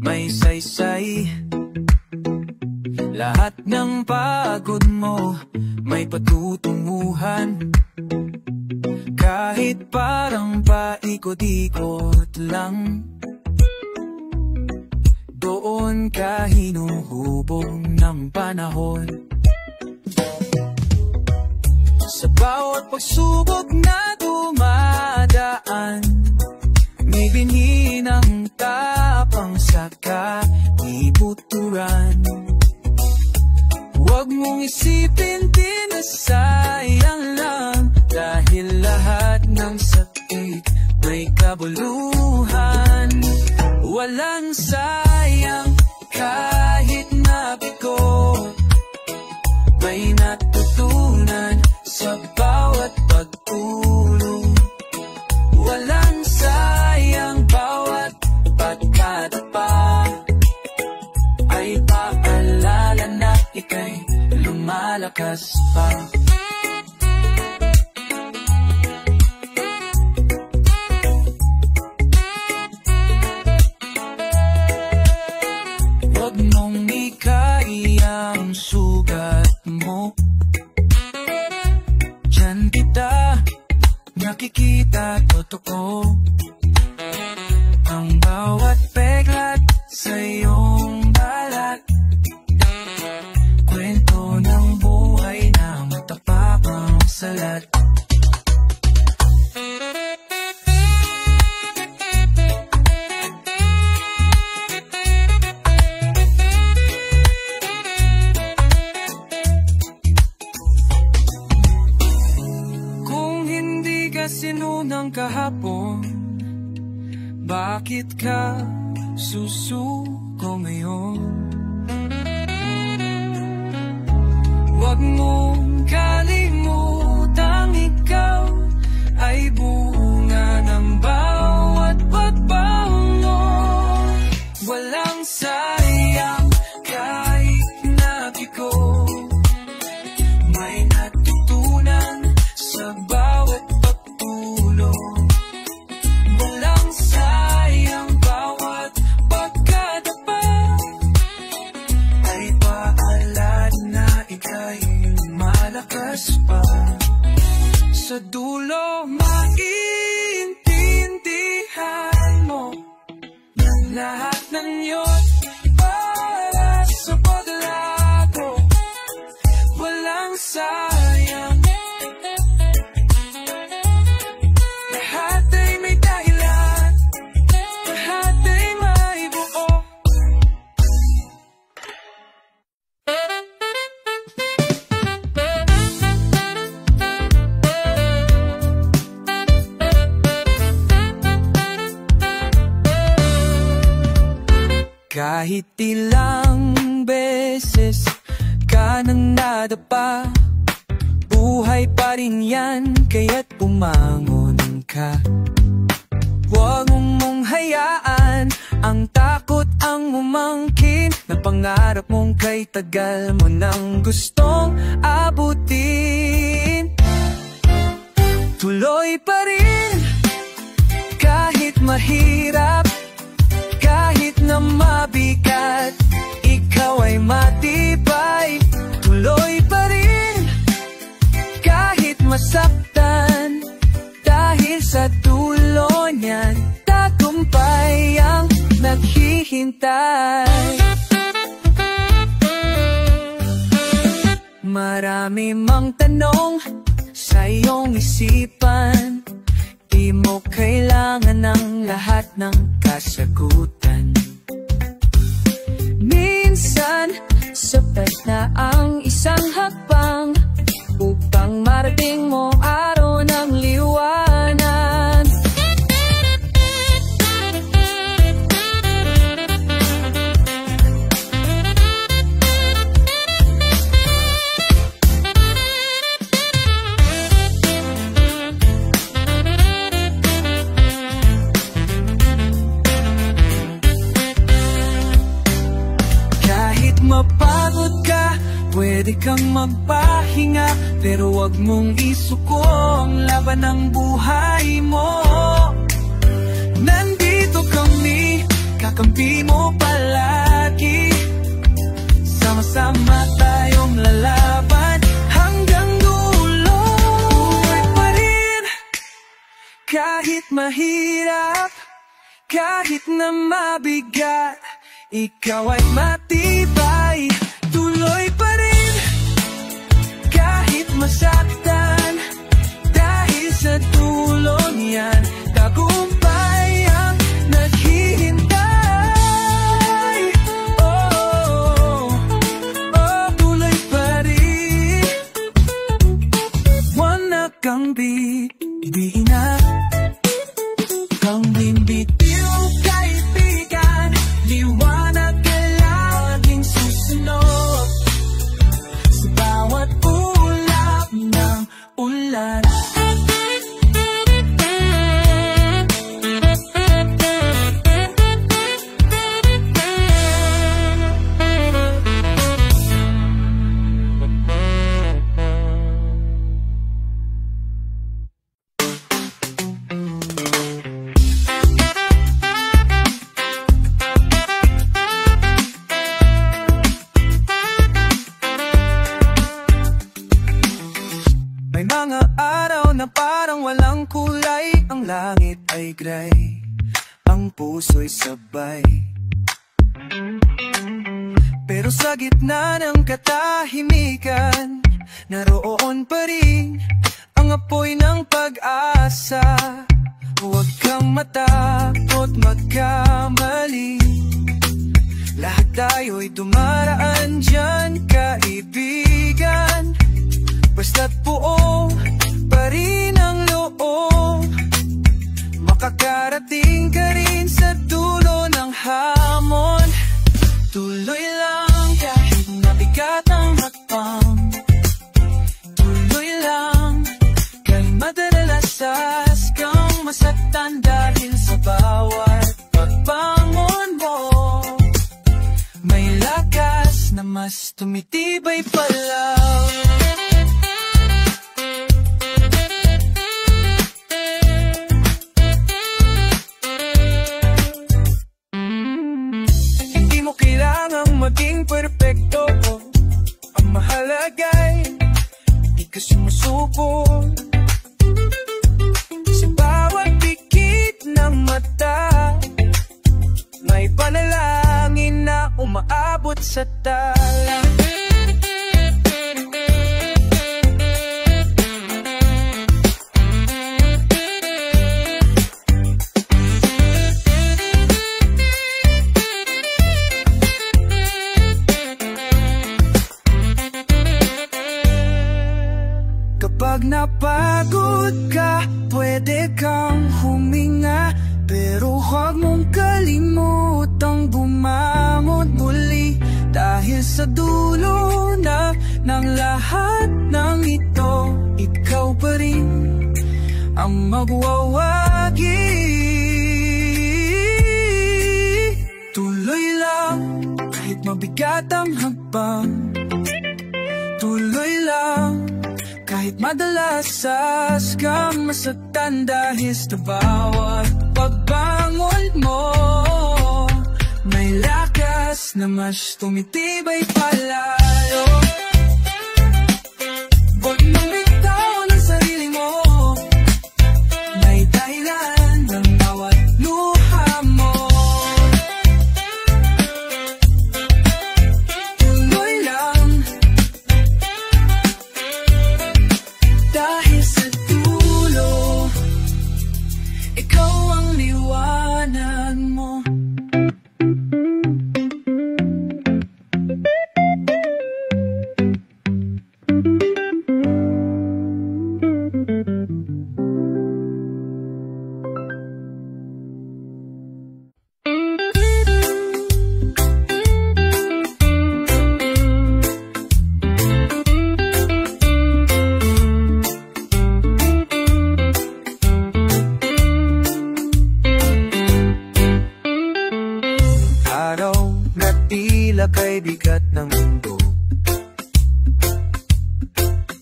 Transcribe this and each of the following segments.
may saysay. Lahat ng pagod mo may patutunguhan. Kahit parang paikot-ikot lang, doon ka hinuhubog ng panahon. Sa bawat pagsubok na dumadaan, may binhi ng tapang sa kaibuturan. Huwag mong isipin din na sayang lang, dahil lahat ng sakit may kabuluhan. Walang sayang kahit na bigo, may natutunan sa bawat pagtulong. Walang sayang bawat pagkadapa ay paalala na ika'y lumalakas pa. Huwag mong ikaiyang sugat mo, diyan kita nakikita totoo. Ang bawat peklat sa iyong balat, kwento ng buhay na matapang salat. Kung hindi ka sinunang kahapon, bakit ka susuko ngayon? Huwag mong kalimutang ikaw ay bunga ng bawat pagbango. Walang sayang kahit na bigo, may natutunan sa bawat pagtulong. Walang sayang bawat pagkadapa ay paalala na ika'y malakas pa. Sa dulo maintindihan mo na lahat ng yun para sa paglago. Walang sayang, lahat ay may dahilan, lahat ay may buo. Kahit ilang beses ka nang nadapa, buhay pa rin yan, kaya't bumangon ka. Huwag mong hayaan ang takot ang umangkin na pangarap mong kay tagal mo nang gustong abutin. Tuloy pa rin kahit mahirap, kahit na mabigat, ikaw ay matibay. Tuloy pa rin kahit masaktan, dahil sa dulo niyan tagumpay ang naghihintay. Marami mang tanong sa iyong isipan, di mo kailangan ng lahat ng kasagutan. Minsan, sapat na ang isang hakbang upang marating mo araw ng liwanag. Mapagod ka, pwede kang magpahinga, pero wag mong isuko ang laban ng buhay mo. Nandito kami kakampi mo palagi. Sama-sama tayong lalaban hanggang dulo. Tuloy pa rin kahit mahirap, kahit na mabigat, ikaw ay matibay. Tuloy pa rin kahit masaktan, dahil sa dulo niyan tagumpay ang naghihintay. Oh, oh, tuloy pa rin. Wala kang bibiin na, kang bibitiw kaibigan. Liwanag ka laging susunod sa bawat ulap ng ulan. May mga araw na parang walang kulay, ang langit ay gray, ang puso'y sabay. Pero sa gitna ng katahimikan, naroon pa rin ang apoy ng pag-asa. Huwag kang matakot magkamali, lahat tayo'y dumaraan dyan, kaibigan. Basta't buo pa rin ang loob, makakarating ka rin sa dulo ng hamon. Tuloy lang kahit mabigat ang hakbang, tuloy lang kahit madalasas kang masaktan, dahil sa bawat pagbangon mo may lakas na mas tumitibay palaw. Kailangang maging perpekto, ang mahalaga'y di ka sumusuko. Sa bawat pikit ng mata may panalangin na umaabot sa tala. Kapag napagod ka, pwede kang huminga, pero huwag mong kalimutang bumangon muli, dahil sa dulo na ng lahat ng ito, ikaw pa rin ang magwawagi. Tuloy lang kahit mabigat ang hakbang, tuloy lang kahit madalasas kang masaktan, dahil sa bawat pagbangon mo may lakas na mas tumitibay palalo. Huwag mong bitawan ang sarili mo, may dahilan ng bawat luha mo. Tuloy lang dahil sa dulo, ikaw ang liwanag mo. Kay bigat ng mundo,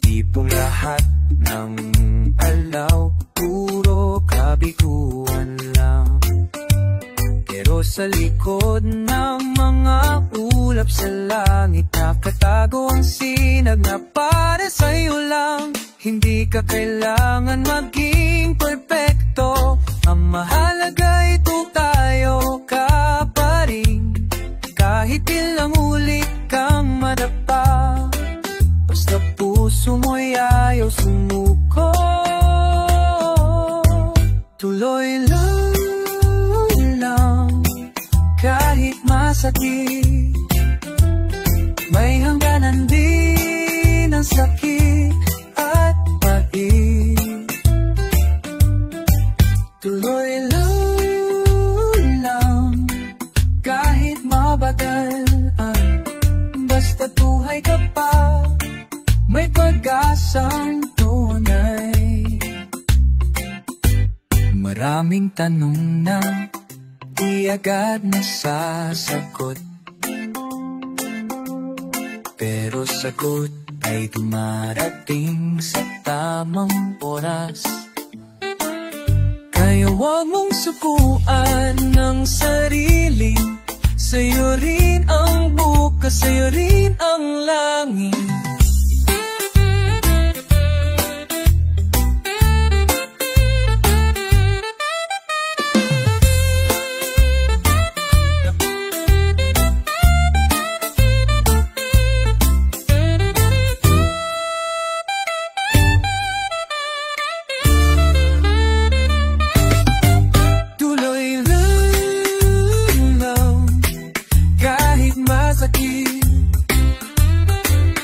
tipong lahat ng alaw, puro kabiguan lang. Pero sa likod ng mga ulap sa langit. Nakatago ang sinag na para sa'yo lang. Hindi ka kailangan maging perfecto. Ang mahalaga ito tayo ka pa rin. Kahit ilang ulit kang madapa, basta puso mo'y ayaw sumuko. Tuloy lang, kahit masakit. May hangganan din ang sakit at pait. Tuloy lang, kahit mabagal. Basta buhay ka pa, may pag-asang tunay. Maraming tanong na di agad nasasagot, pero sagot ay dumarating sa tamang oras. Kaya huwag mong sukuan ng sarili. Sa'yo rin ang bukas, sa'yo rin ang langit.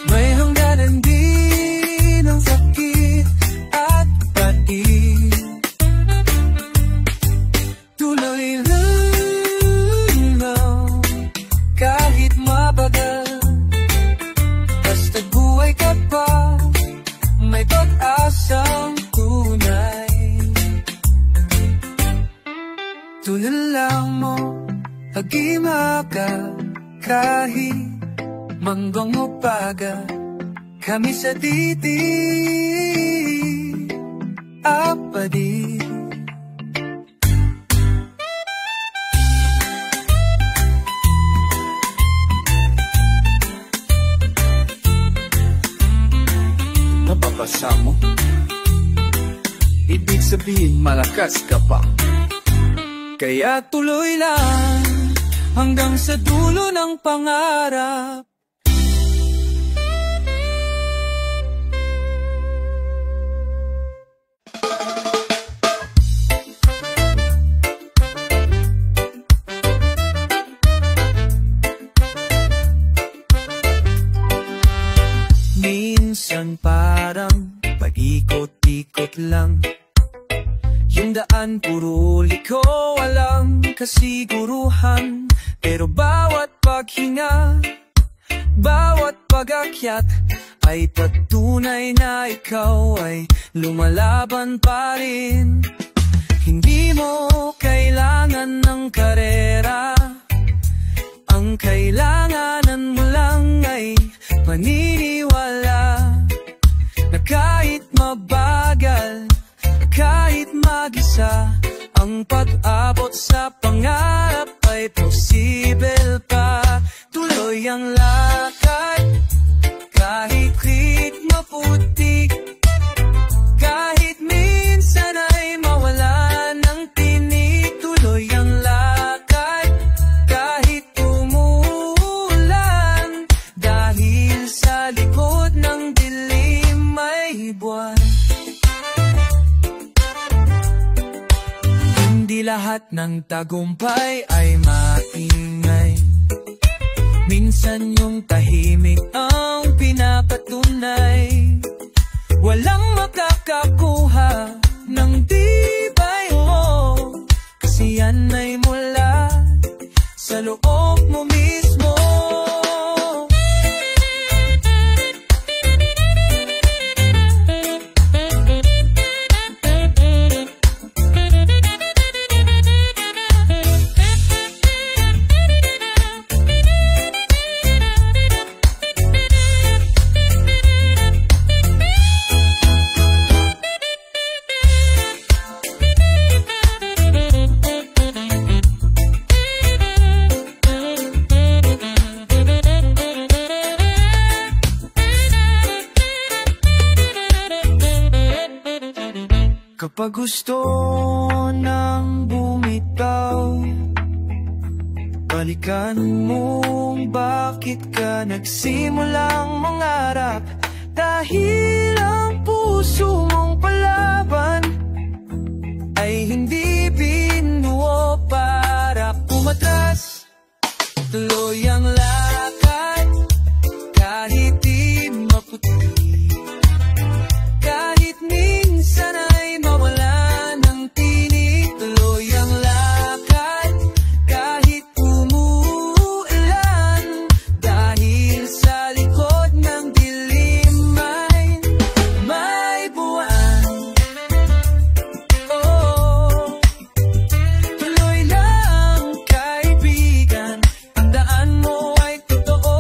May hangganan din ang sakit at pait. Tuloy lang, kahit mabagal. Basta buhay ka pa, may pag-asang tunay. Tulala mo, pag-imaga, kahit manggang upaga, kami sa diti apadi. Napapasa mo, ibig sabihin malakas ka pa. Kaya tuloy lang hanggang sa dulo ng pangarap. Minsan parang paikot-ikot lang, yung daan puro liko, walang kasiguruhan. Pero bawat paghinga, bawat pag-akyat ay patunay na ikaw ay lumalaban pa rin. Hindi mo kailangan ng karera, ang kailanganan mo lang ay paniniwala. Na kahit mabagal, kahit mag-isa, ang pag-abot sa pangarap ay posible pa. Tuloy ang lakad, kahit ritmo putik, kahit minsan ay mawala ng tinig. Tuloy ang lakad, kahit umuulan, dahil sa likod ng dilim may buwan. Hindi lahat ng tagumpay ay maingay. Minsan yung tahimik ang pinapatunay. Walang makakakuha ng tibay mo, kasi yan ay mula sa loob mo mismo. Kapag gusto nang bumitaw, balikan mo bakit ka nagsimulang mangarap. Dahil ang puso mong palaban ay hindi binuo para pumatras. Tuloy ang lakad kahit di maputi, kahit minsan ay mawala ng tinig. Tuloy ang lakad kahit umuulan, dahil sa likod ng dilim ay may buwan. Oh, tuloy lang kaibigan, ang daan mo ay totoo,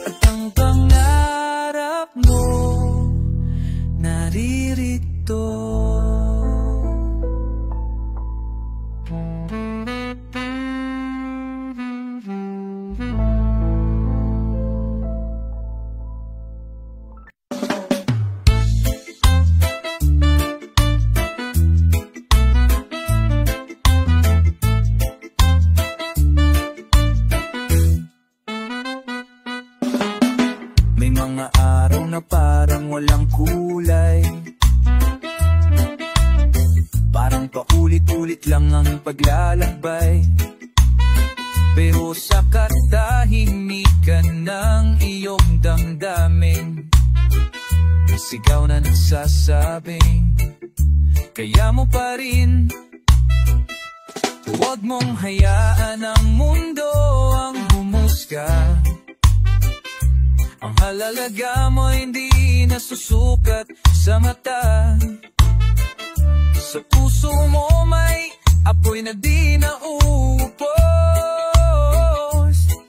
at ang pangarap mo naririto. May mga araw na parang walang kulay, parang paulit-ulit lang ang paglalakbay. Pero sa katahimikan ng iyong damdamin, sigaw na nagsasabing kaya mo pa rin. Huwag mong hayaan ang mundo ang humusga. Ang halalaga mo hindi nasusukat sa mata. Sa puso mo may apoy na di naupos.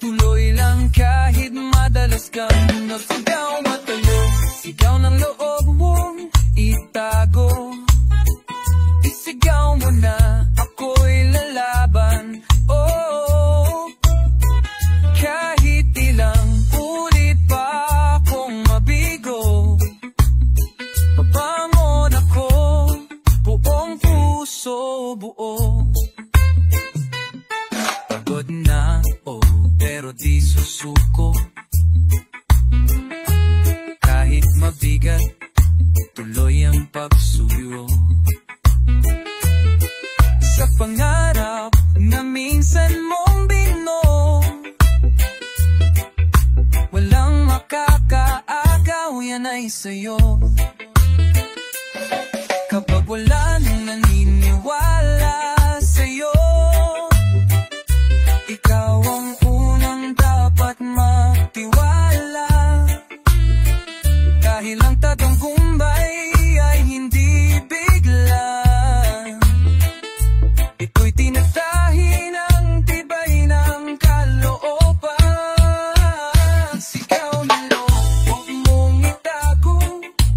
Tuloy lang kahit madalas kang nagsigaw matalo. Sigaw ng loob mong itago, isigaw mo na ako'y lalaban. Oh, kahit ilang ulit pa akong mabigo, pabangon ako, buong puso buo. Pagod na, oh, pero di susuko. Kahit mabigat, tuloy ang pagsuyo. Sa pangarap na minsan mong binuo, walang makakaagaw, yan ay sa'yo. Kapag wala nang naniniwala sa'yo, ikaw ang unang dapat magtiwala. Dahil ang tagumpay ay hindi bigla, ito'y tinatahi ng tibay ng kalooban. Sigaw ng loob mong itago,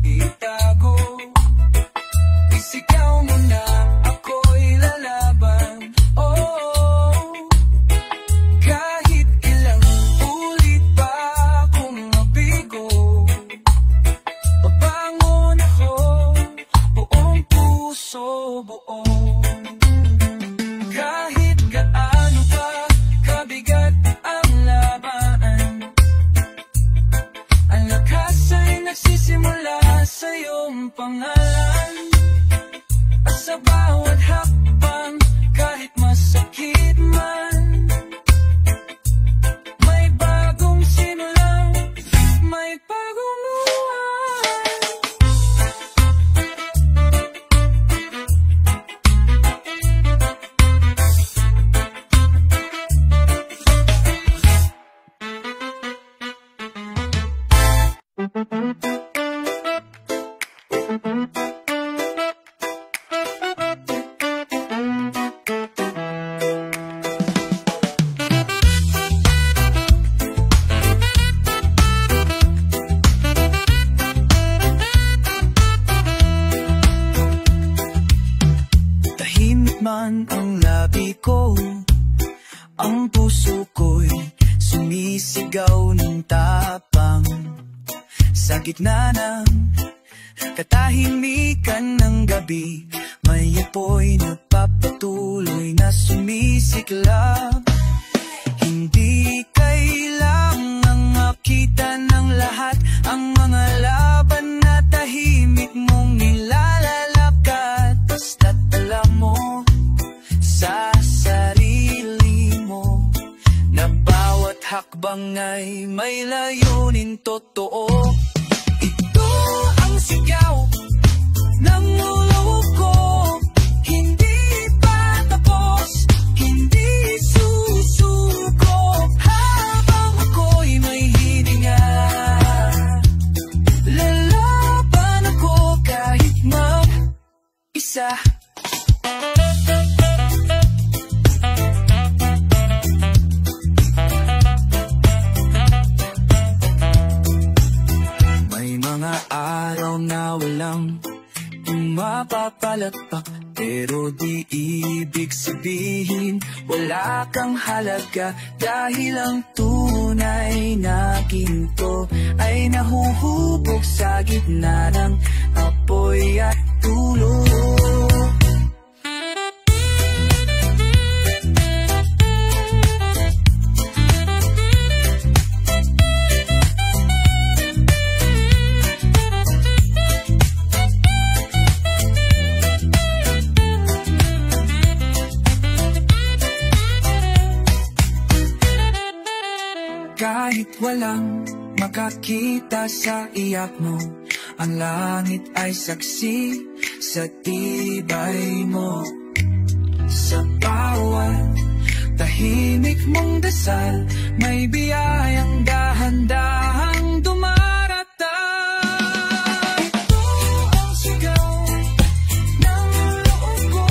itago, isigaw mo na ako'y lalaban. Oh, kahit ilang ulit pa akong mabigo, pabangon ako, buong puso buo. Kahit gaano pa kabigat ang laban, ang lakas ay nagsisimula sa iyong pangalan. At sa bawat hakbang, kahit masakit man, may bagong sinulang, may bagong buwan. Tahimik man ang labi ko, ang puso ko'y sumisigaw ng tapang. Sa gitna ng katahimikan ng gabi. May apoy na papatuloy na sumisiklab. Hindi kailangang makita ng lahat ang mga laban na tahimik mong nilalalakad. Basta't alam mo sa sarili mo na bawat hakbang ay may layunin totoo. Ito ang sigaw ng ulo ko, hindi pa tapos, hindi susuko. Habang ako'y may hininga, lalaban ako kahit mag-isa. May mga araw na walang mapapalakpak, pero di ibig sabihin wala kang halaga. Dahil ang tunay na ginto ay nahuhubog sa gitna ng apoy at tulo. Kahit walang makakita sa iyak mo, ang langit ay saksi sa tibay mo. Sa bawat tahimik mong dasal, may biyayang dahan-dahang dumarating. Ito ang sigaw ng loob ko,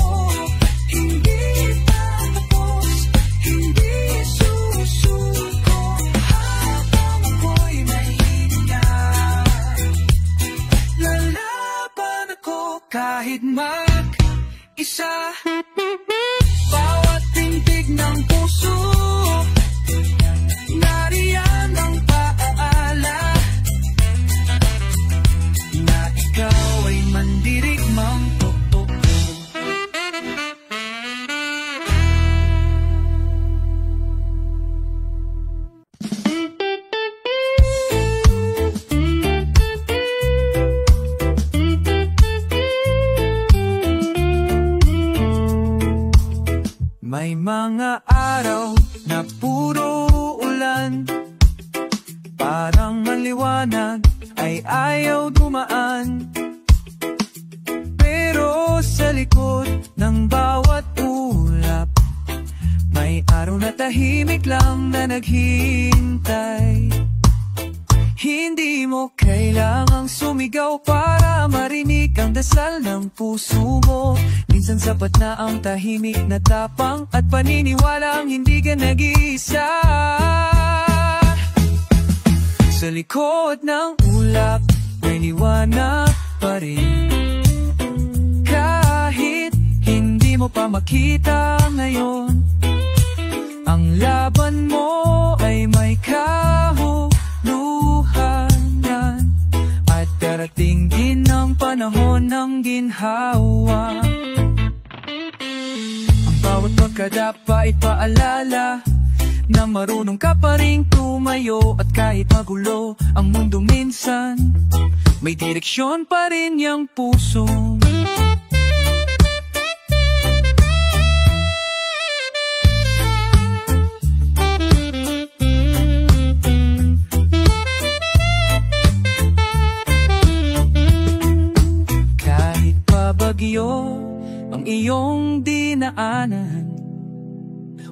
hindi pa tapos, hindi susuko. Habang ako'y may hininga, lalaban ako kahit mag-isa. Bawat tintig ng puso, nariyan ang paalaala na ikaw ay mandirigmang totoo. May mga araw na puro ulan, parang maliwanag ay ayaw dumaan. Pero sa likod ng bawat ulap, may araw na tahimik lang na naghihintay. Hindi mo kailangang sumigaw para marinig ang dasal ng puso mo. Minsan sapat na ang tahimik na tapang at paniniwalang hindi ka nag-iisa. Sa likod ng ulap, may liwanag pa rin. Kahit hindi mo pa makita ngayon, ang laban mo ay may kahulugan. At darating din ang panahon ng ginhawa. Ang bawat pagkadapa ay paalala na marunong ka pa ring tumayo. At kahit magulo ang mundo minsan, may direksyon pa rin yang puso. Bagyo ang iyong dinaanan,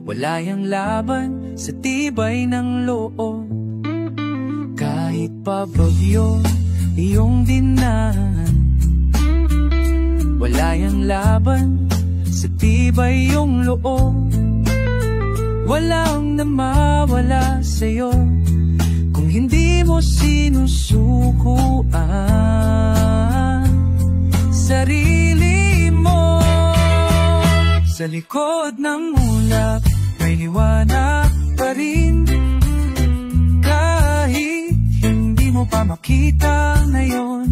wala yang laban sa tibay ng loob. Kahit pa bagyo iyong dinaanan, wala yang laban sa tibay iyong loob. Walang namawala sa'yo kung hindi mo sinusukuan sarili mo. Sa likod ng ulap, may liwanag pa rin. Kahit hindi mo pa makita ngayon,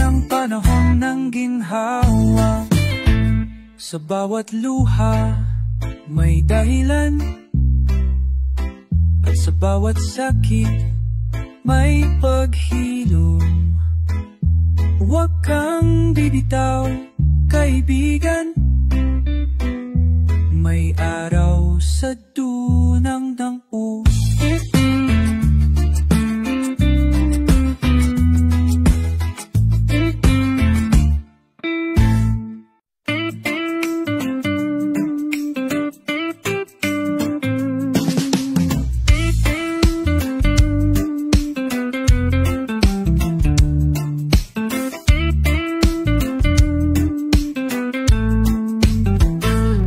ng panahon ng ginhawa. Sa bawat luha may dahilan, at sa bawat sakit may paghilom. Huwag kang bibitaw, kaibigan, may araw sa dunang ng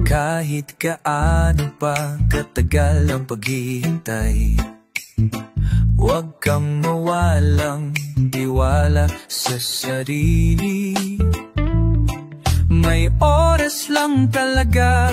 kahit kaano pa katagal ang paghihintay, huwag kang mawalang tiwala sa sarili. May oras lang talaga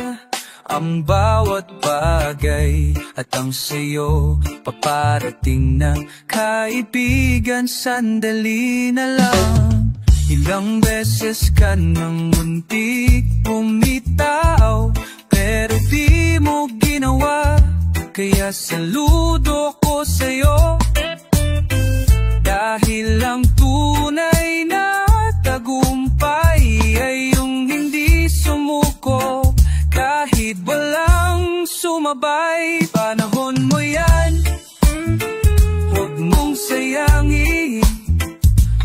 ang bawat bagay, at ang sayo paparating na kaibigan, sandali na lang. Ilang beses ka nang muntik bumitaw, pero di mo ginawa, kaya saludo ko sa'yo. Dahil ang tunay na tagumpay ay yung hindi sumuko, kahit walang sumabay. Panahon mo yan, huwag mong sayangin.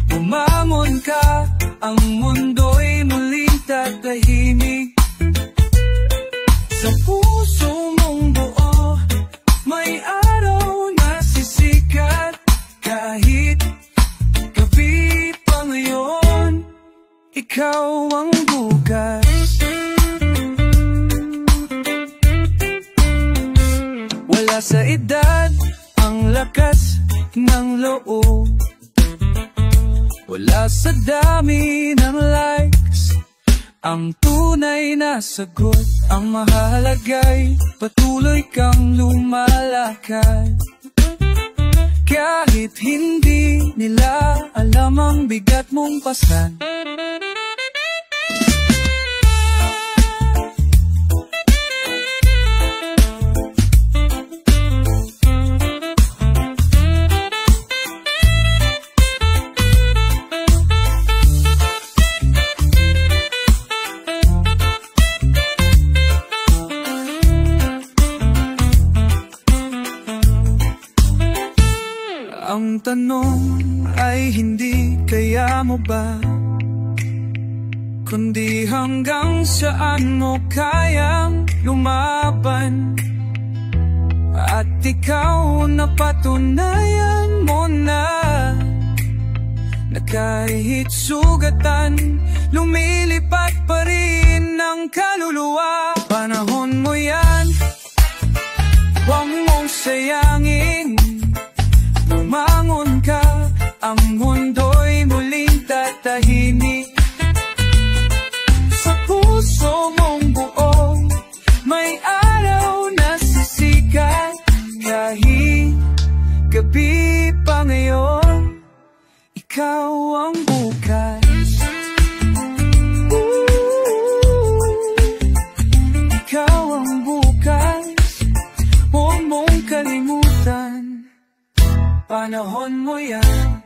Bumangon ka, ang mundo'y muling tatahimik. Sa puso mong buo, may araw na sisikat. Kahit gabi pa ngayon, ikaw ang bukas. Wala sa edad ang lakas ng loob, wala sa dami ng likes ang tunay na sagot. Ang mahalaga'y patuloy kang lumalakad, kahit hindi nila alam ang bigat mong pasan. Ang tanong ay hindi kaya mo ba, kundi hanggang saan mo kayang lumaban. At ikaw napatunayan mo na kahit sugatan, lumilipat pa rin ang kaluluwa. Panahon mo yan, huwag mong sayangin. Bumangon ka, ang mundo'y muling tatahimik. Sa puso mong buo, may araw na sisikat. Kahit gabi pa ngayon, ikaw ang bukas. Ikaw ang bukas, huwag mong kalimutan. Panahon mo yan.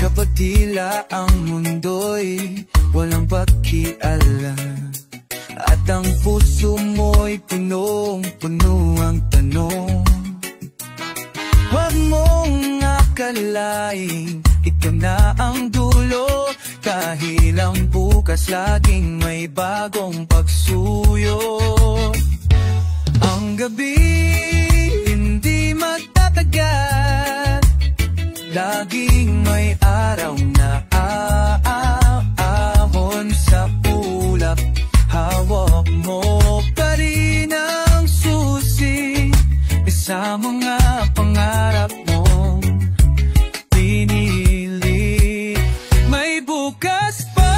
Kapag tila ang mundo'y walang pakialam, at ang puso mo'y punong-puno ang tanong, huwag mong akalaing ito na ang dulo. Dahil ang bukas laging may bagong pagsuyo. Ang gabi hindi magtatagal, laging may araw na aahon sa ulap. Hawak mo pa rin ang susi sa mga pangarap mong pinili. bukas pa,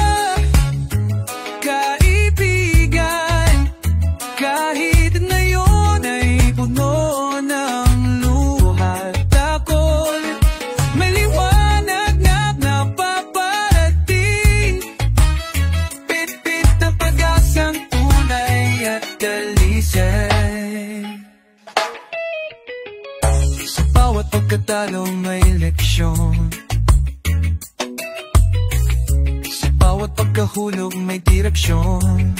kaibigan. Kahit ngayon ay puno ng luha at takot, may liwanag na paparating. Pit-pit na pag-asang tunay at dalisay. Sa bawat pagkatalo may leksyon, sa bawat pagkahulog may direksyon.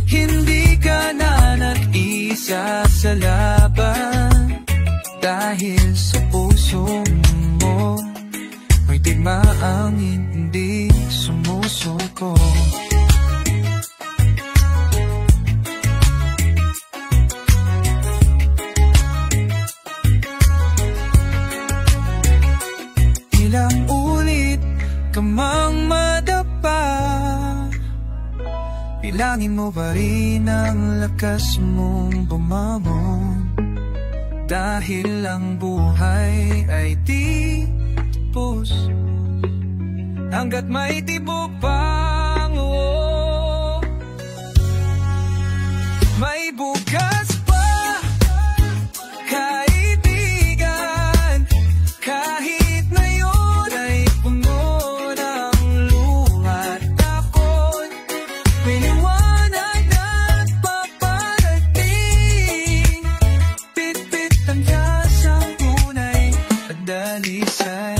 Hindi ka na nag-isa sa laban, dahil sa puso mo may digmaang hindi sumusuko. Ilang ulit ka mang madapa, bilangin mo pa rin ang lakas mong bumamon. Dahil ang buhay ay tipos hanggat may tibok pang may bukas pa, kaibigan. Kahit ngayon ay puno ng luha at takot, may liwanag na paparating. Pit-pit ang dasang tunay at dalisay.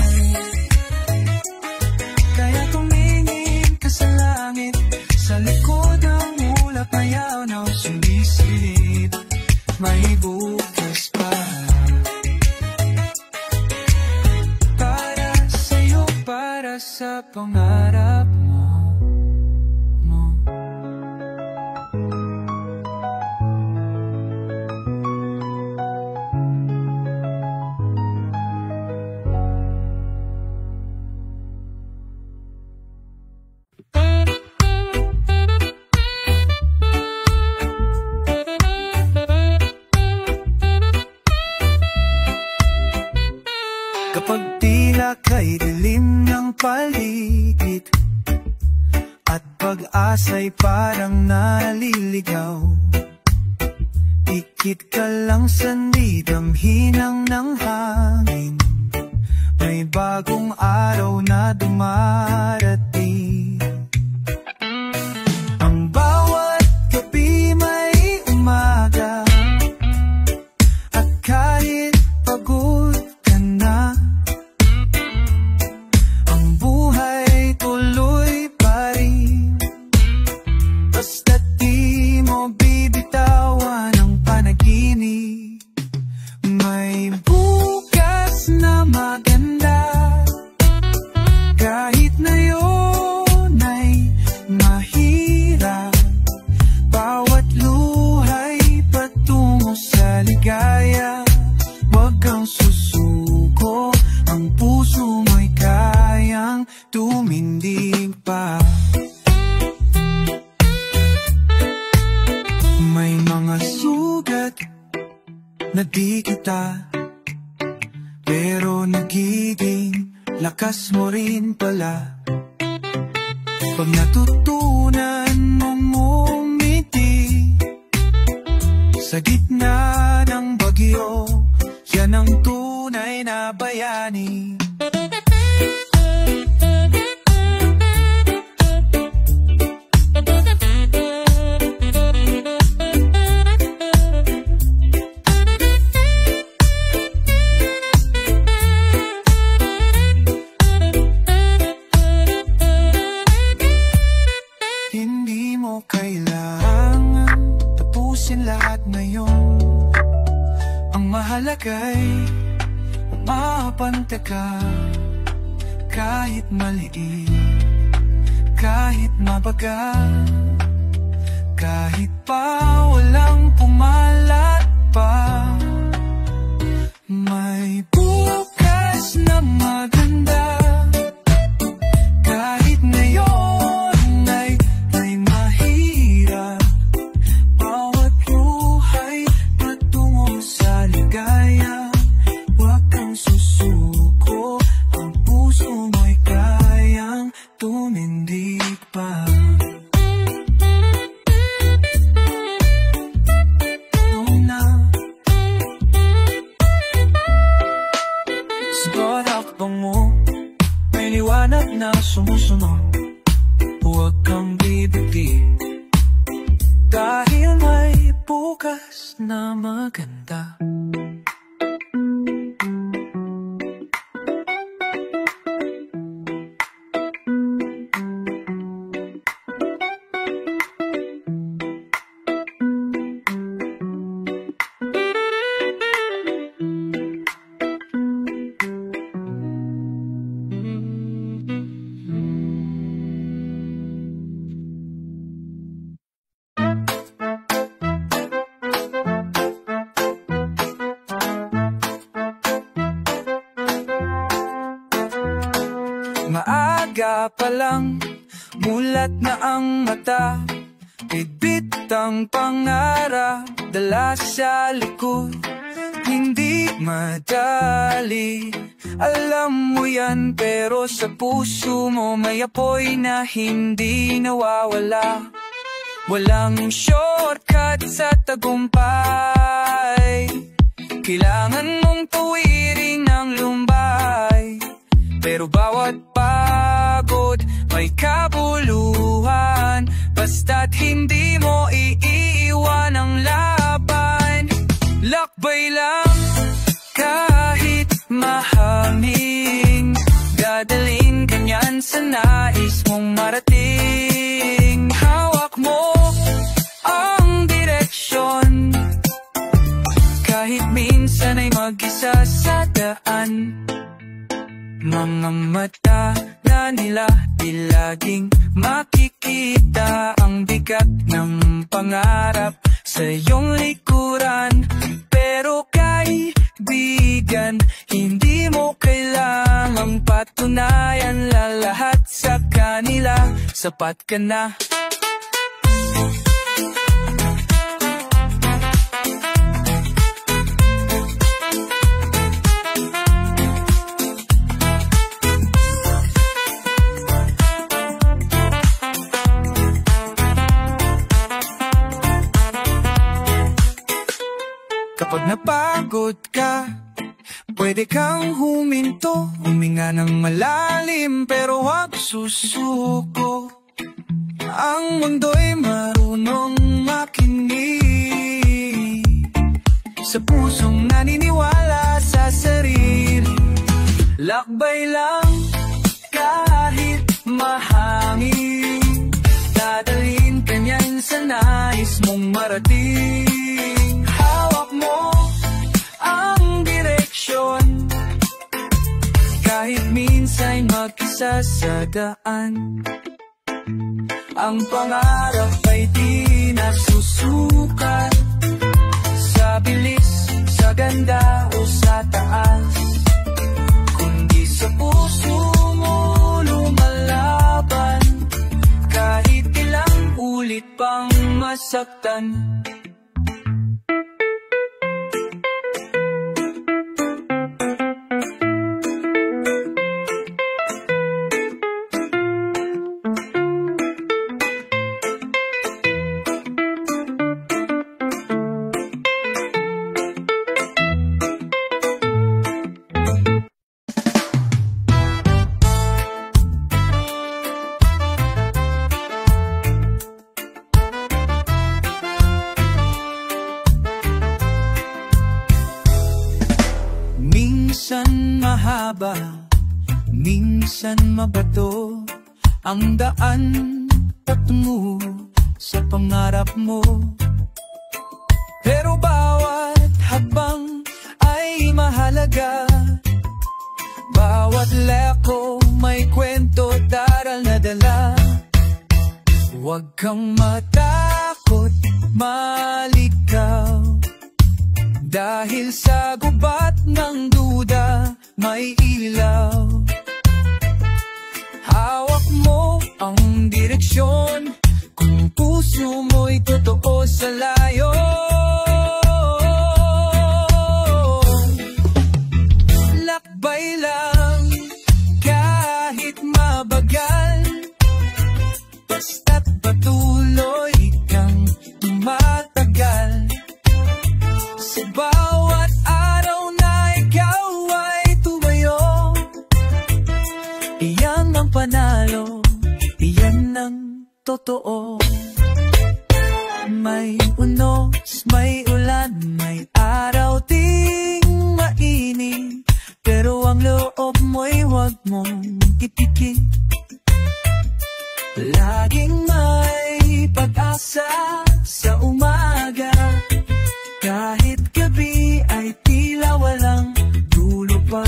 Kaya tumingin ka sa langit, sa likod ng ulap na yawnaw sumisilip. May bukas pa para sa'yo, para sa pangarap mo. Kapag tila kay dilim ng paligid at pag-asa'y parang naliligaw, ikit ka lang sa damhinang ng hangin, may bagong araw na dumarating. Ang bawat gabi may umaga, at kahit pagod ka na, ang buhay tuloy pa rin. Basta't di mo bibitawan ang panaginip, may bukas na maganda. Kahit na yun ay mahirap, bawat luhay patungo sa ligaya. Huwag kang susuko, ang puso mo'y kayang tumindig pa. May mga sugat na di kita, pero nagiging lakas mo rin pala. Pag natutunan mong umiti sa gitna ng bagyo, yan ang tunay na bayani. Hindi mo kailangan tapusin lahat ngayon. Ang mahalaga'y umapanta ka, kahit maliit, kahit mabaga, kahit pa walang pumalat pa. May bukas na maganda, kahit ngayon ay mahirap. Bawat buhay patungo sa ligaya. Huwag kang susuko, ang puso mo'y kaya liwanag na sumusunod. Huwag kang bibiti, dahil may bukas na maganda. Maaga pa lang, mulat na ang mata, bit ang pangarap, dala sa likod. Hindi madali, alam mo yan, pero sa puso mo may apoy na hindi nawawala. Walang shortcut sa tagumpay, kailangan mong tuwirin ang lumbay. Pero bawat pagod may kabuluhan, basta't hindi mo iiwan ang laban. Lakbay lang kahit mahangin, dadalhin ka niyan sa nais mong marating. Hawak mo ang direksyon, kahit minsan ay mag-isa sa daan. Mga mata na nila di laging makikita ang bigat ng pangarap sa iyong likuran. Pero kaibigan, hindi mo kailangang patunayan, lalahat sa kanila, sapat ka na. Kapag napagod ka, pwede kang huminto, huminga ng malalim, pero huwag susuko. Ang mundo'y marunong makinig sa pusong naniniwala sa sarili. Lakbay lang kahit mahangin, dadalhin ka niyan sa nais mong marating. Hawak mo ang direksyon, kahit minsan mag-isa sa daan. Ang pangarap ay di nasusukat sa bilis, sa ganda o sa taas, kundi sa puso mo lumalaban, kahit ilang ulit pang masaktan. Minsan mahaba, minsan mabato ang daan patungo sa pangarap mo. Pero bawat hakbang ay mahalaga, bawat leko may kwento, daral na dala. Huwag kang matakot, malikaw, dahil sa gubat ng duda may ilaw. Hawak mo ang direksyon, kung puso mo'y totoo sa layo. Lakbay lang kahit mabagal, basta't patuloy kang tumatagal. Sa bawat araw na ikaw ay tumayo, iyan ang panalo, iyan ang totoo. May unos, may ulan, may araw ding mainit, pero ang loob mo'y huwag mong ipikit. Laging may pag-asa sa umaga, kahit gabi ay tila walang dulo pa.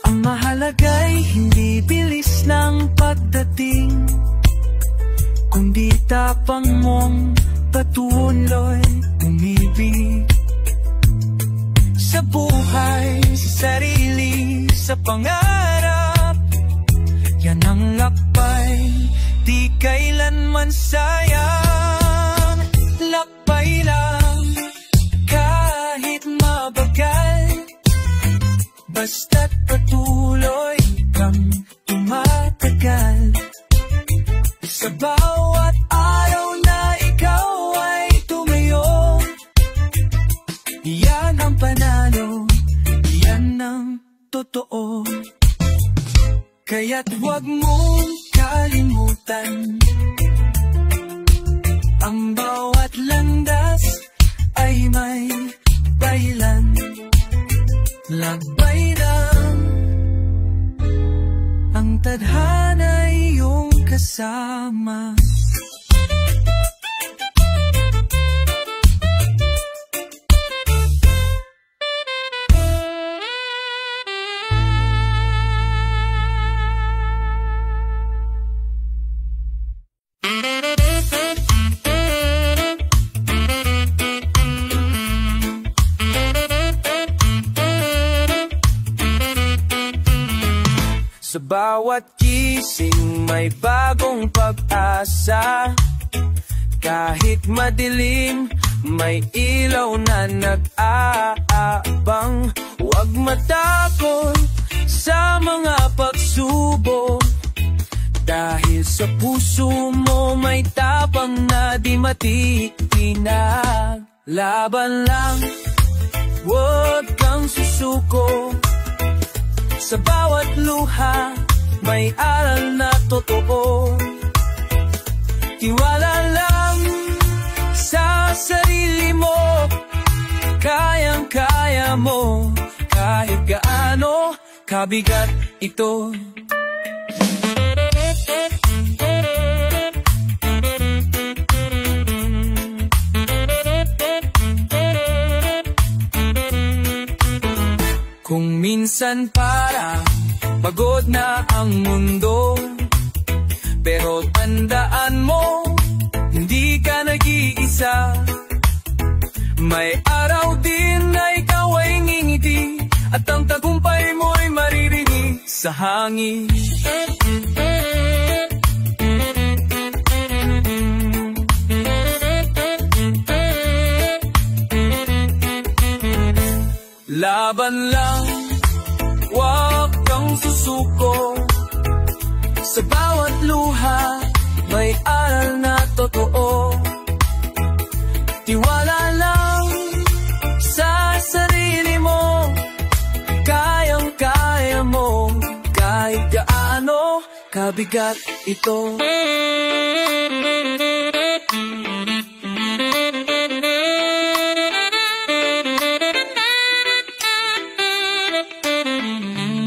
Ang mahalaga'y hindi bilis ng pagdating, kundi tapang mong patuloy umibig sa buhay, sa sarili, sa pangarap. Yan ang lakbay, di kailanman sayang. Lakbay lang, kahit mabagal, basta't patuloy kang tumatagal. Sa bawat araw na ikaw ay tumayo, yan ang panalo, yan ang totoo. Kaya't huwag mong kalimutan, ang bawat landas ay may dahilan. Lakbay lang, ang tadhana'y iyong kasama. Sa bawat gising may bagong pag-asa, kahit madilim may ilaw na nag-aabang. Huwag matakot sa mga pagsubok, dahil sa puso mo may tapang na di matitinag. Laban lang, huwag kang susuko, sa bawat luha may aral na totoo. Tiwala lang sa sarili mo, kayang-kaya mo, kahit gaano kabigat ito. Kung minsan para pagod na ang mundo, pero tandaan mo, hindi ka nag-iisa. May araw din na ikaw ay ngingiti, at ang tagumpay mo'y maririnig sa hangin. Laban lang, huwag kang susuko, sa bawat luha may aral na totoo. Tiwala lang sa sarili mo, kayang-kaya mo, kahit gaano kabigat ito.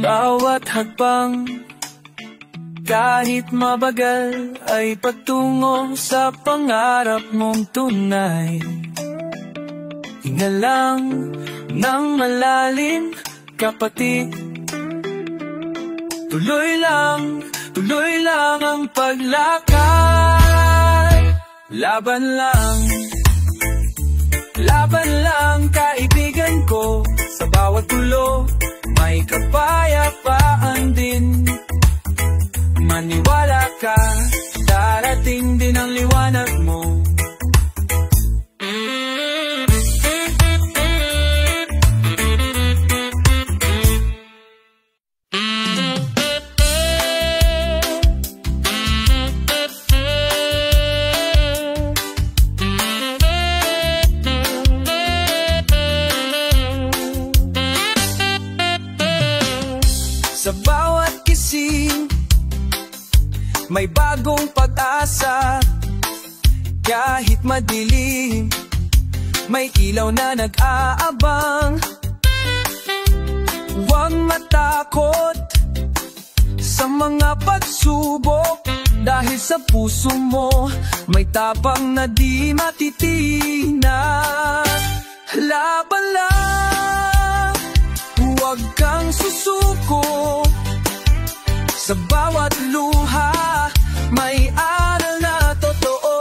Bawat hakbang, kahit mabagal, ay patungo sa pangarap mong tunay. Hinga lang ng malalim, kapatid. Tuloy lang ang paglakad. Laban lang kaibigan ko, sa bawat tulo may kapayapaan din. Maniwala ka, darating din ang liwanag mo. bagong pag-asa. Kahit madilim, may ilaw na nag-aabang. Huwag matakot sa mga pagsubok, dahil sa puso mo may tapang na di matitinag. Laban lang, huwag kang susuko. Sa bawat luha may aral na totoo.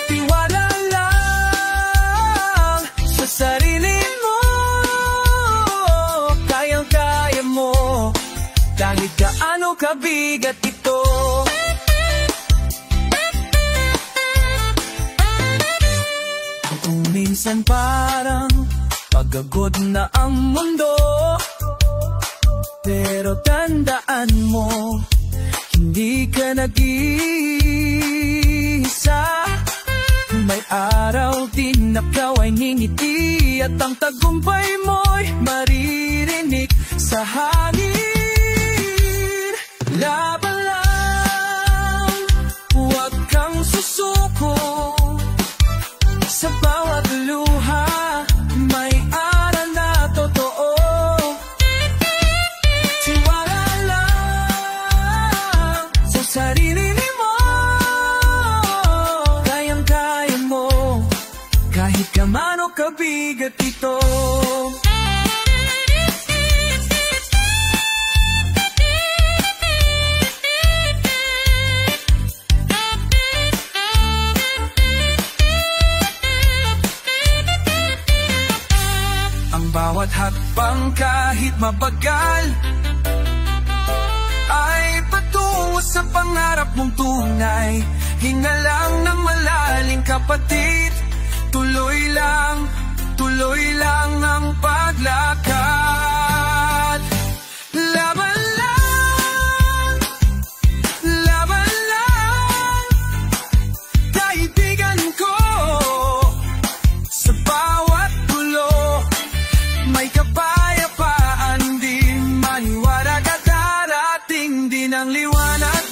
Tiwala lang sa sarili mo, kayang-kaya mo, kahit gaano kabigat ito. Kung minsan parang pagod na ang mundo, pero tandaan mo, hindi ka nag-iisa. May araw din na ikaw ay ngingiti, at ang tagumpay mo'y maririnig sa hangin. Laban lang, huwag kang susuko. Sa bawat luha may aral na totoo. Tiwala lang sa sarili mo, kayang-kaya mo, kahit gaano kabigat ito. Bawat hakbang kahit mabagal ay patungo sa pangarap mong tunay. Hinga lang ng malalim, kapatid. Tuloy lang ang paglakad. Laban lang, laban lang, kaibigan ko. Sa bawat gulo may kapayapaan din, maniwala ka, darating din ang liwanag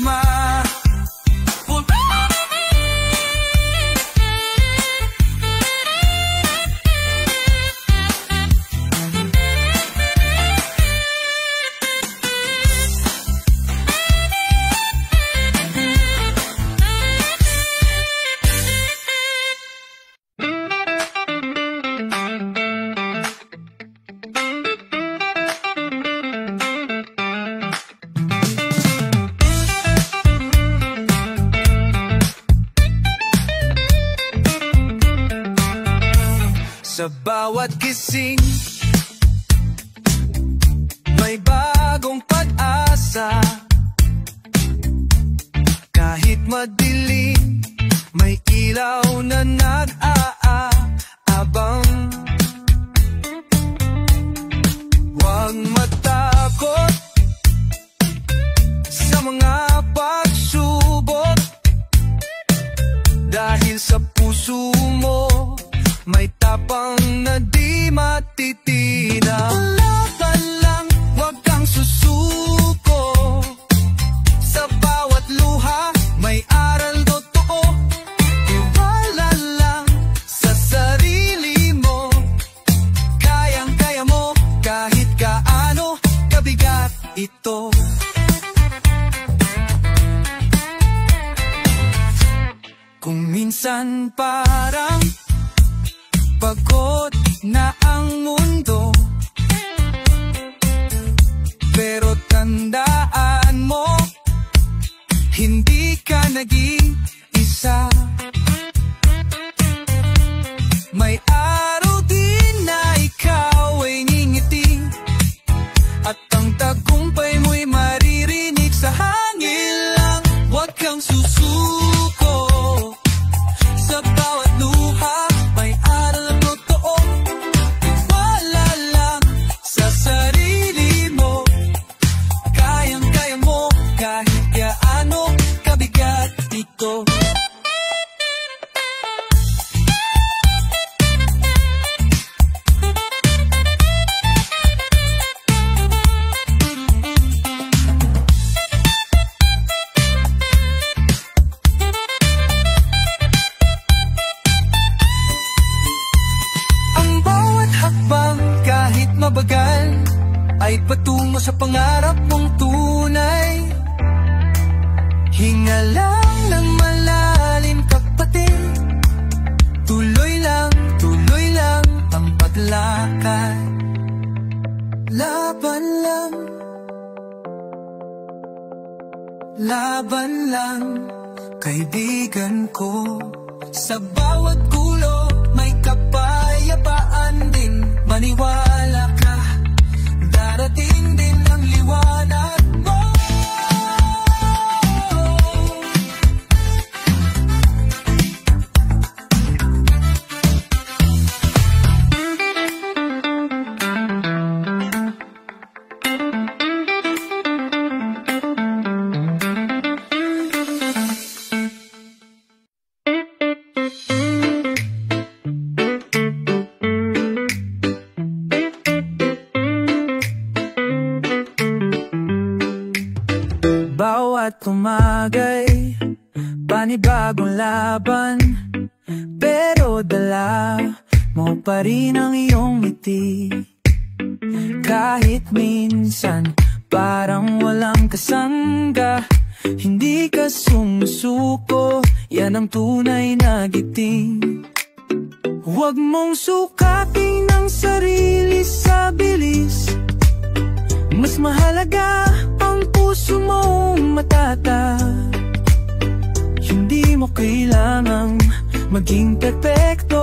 sa bawat gising may bagong pag-asa. Kahit madilim, may ilaw na nag-aabang. Huwag matakot sa mga pagsubok, dahil sa puso mo may tapang na di matitinag. Laban lang, huwag kang susuko. Sa bawat luha may aral totoo. Tiwala lang sa sarili mo, kayang-kaya mo, kahit gaano kabigat ito. Kung minsan parang pagod na ang mundo, pero tandaan mo, hindi ka nag-iisa. May araw din na ikaw ay ngingiti, at ang tagumpay mo'y maririnig sa hangin lang. Huwag kang susuko. Sa bawat luha may aral na totoo. Tiwala lang sa sarili mo, kayang-kaya mo, kahit gaano kabigat ito. Hinga lang ng malalim kapatid. Tuloy lang ang paglakad. Laban lang, kaibigan ko. Sa bawat gulo, may kapayapaan din. Maniwala ka, darating din ang liwanag mo. Bawat umagay, panibagong laban. Pero dala mo pa rin ang iyong ngiti. Kahit minsan parang walang kasangga, hindi ka sumusuko, yan ang tunay na giting. Huwag mong sukatin ang sarili sa bilis. Mas mahalaga ang puso mong matatag. Hindi mo kailangang maging perfecto.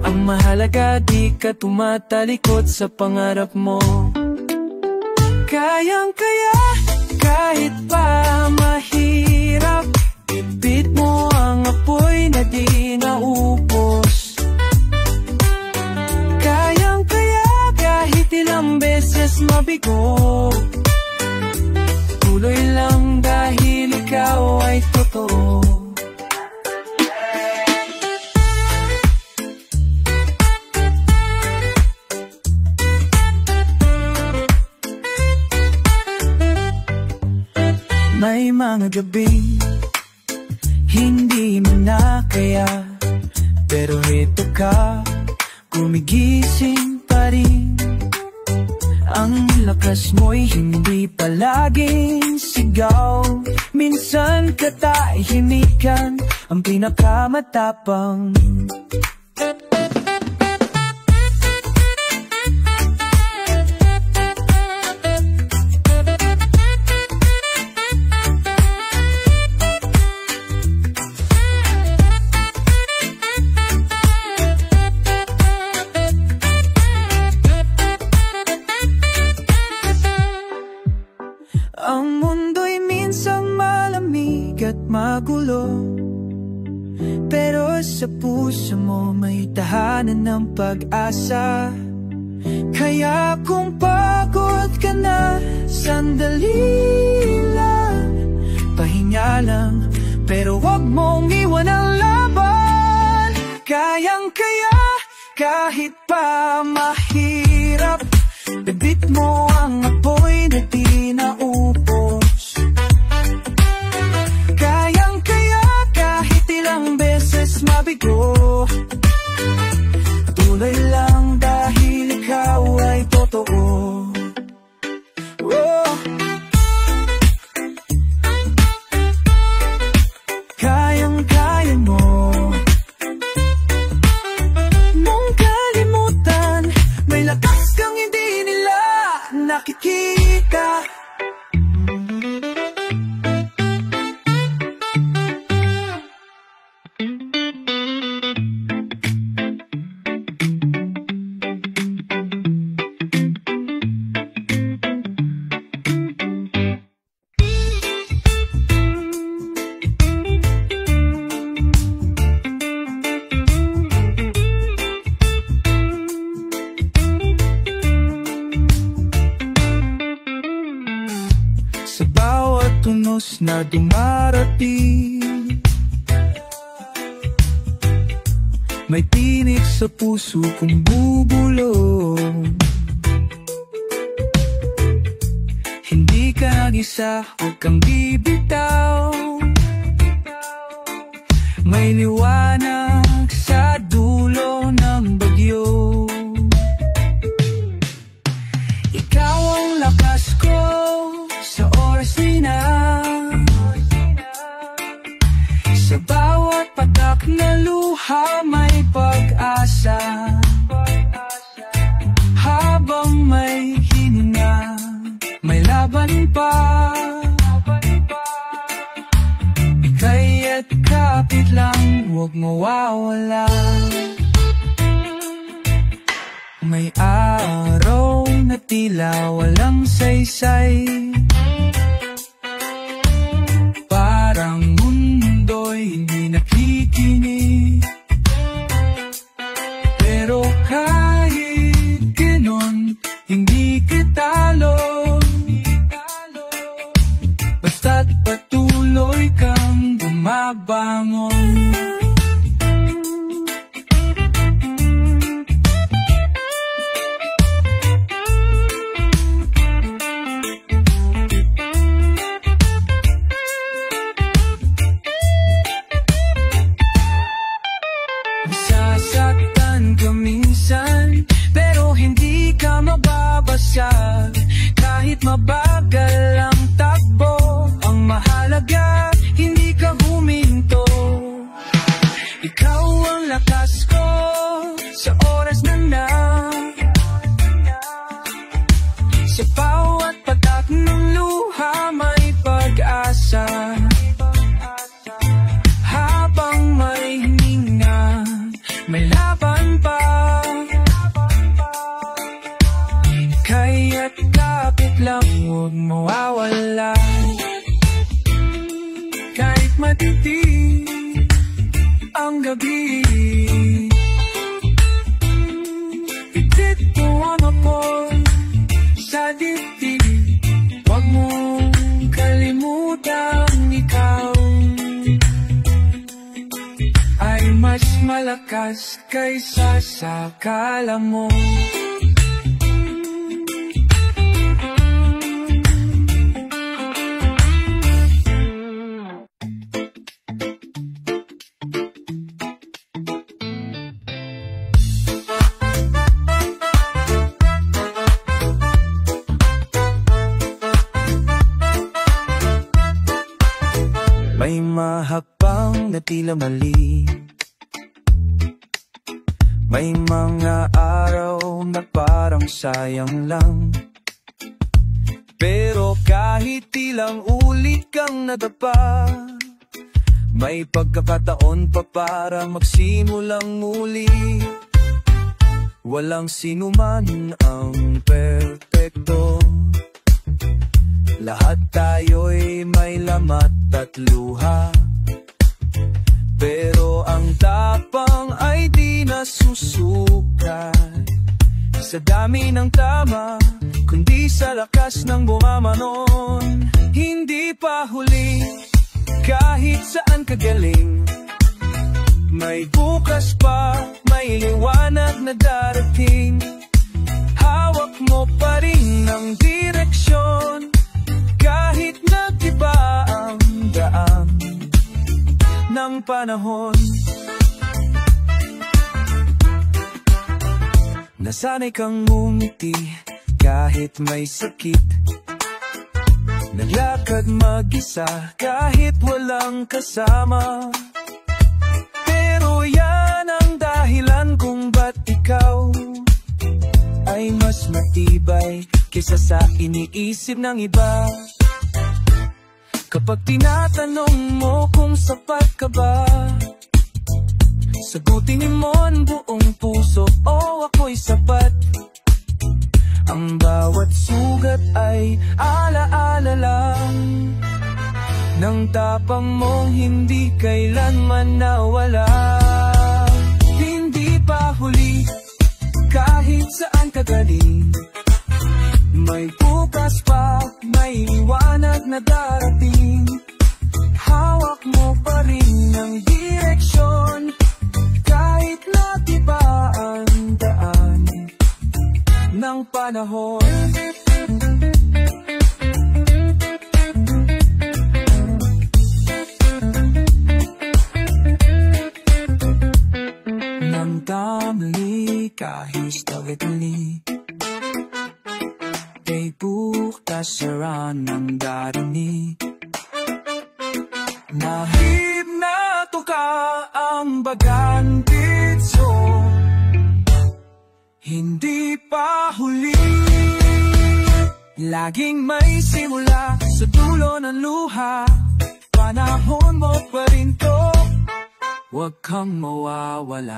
Ang mahalaga, di ka tumatalikod sa pangarap mo. Kayang-kaya kahit pa mahirap, ibit mo ang apoy na di naubos. Kayang-kaya kahit ilang beses mabigo, tuloy lang dahil ikaw ay totoo. May mga gabing hindi mo na kaya, pero ito ka, gumigising pa rin. Ang lakas mo'y hindi palaging sigaw. Minsan katahimikan ang pinakamatapang. Ang mundo'y minsang malamig at magulo, pero sa puso mo may tahanan ng pag-asa. Kaya kung pagod ka na, sandali lang, pahinga lang, pero huwag mong iwan ang laban. Kayang-kaya kahit pa mahirap, bibit mo ang apoy na di naubos. Kayang-kaya kahit ilang beses mabigo, tuloy lang dahil ikaw ay totoo. Oh. Kayang-kaya mo mong kalimutan, may lakas kang hindi nila nakikita. Sa bawat tunos na dumarating, may tinik sa puso kong bubulong. Hindi ka nag-isa, huwag kang bibitaw. May liwanag sa dulo ng bagyo. Ikaw ang lakas ko sa oras na huwag mawawala. May araw na tila walang saysay, parang mundo'y hindi nakikinig. Pero kahit ganon, hindi kita talo, basta't patuloy kang bumabangon. Masasaktan ka minsan, pero hindi ka mababasag. Kahit mabagal ang takbo, ang mahalaga, hindi ka huminto. Ikaw ang lakas ko sa oras na sa bawat patak ng luha may pag-asa. Habang may hininga, may laban pa. Kaya't kapit lang, huwag mawawala. Kahit matitig ang gabi, pitit mo ang apoy sa dibdib. Huwag mong kalimutan, ikaw ay mas malakas kaysa sa akala mo. May mahapang na tila mali, may mga araw na parang sayang lang. Pero kahit ilang ulit kang nadapa, may pagkakataon pa para magsimulang muli. Walang sinuman ang perpekto, lahat tayo'y may lamat at luha. Pero ang tapang ay di nasusukat sa dami ng tama, kundi sa lakas ng bumamanon. Hindi pa huli kahit saan ka galing, may bukas pa, may liwanag na darating. Hawak mo pa rin ang direksyon, kahit nag-iba ang daan ng panahon. Nasanay kang ngumiti kahit may sakit, naglakad mag-isa kahit walang kasama. Pero yan ang dahilan kung ba't ikaw ay mas matibay kaysa sa iniisip ng iba. Kapag tinatanong mo kung sapat ka ba, sagutin mo ang buong puso, o ako'y sapat. Ang bawat sugat ay alaala lang ng tapang mong hindi kailanman nawala. Hindi pa huli kahit saan ka galing, may bukas pa, may liwanag na darating. Hawak mo pa rin ang direksyon, kahit nag-iba ang daan ng panahon. Namdamli kahit tagagli, kay bukas sara ng darinig. Nahib na tuka ang baganditso, hindi pa huli. Laging may simula sa dulo ng luha, panahon mo pa rin to. huwag kang mawawala.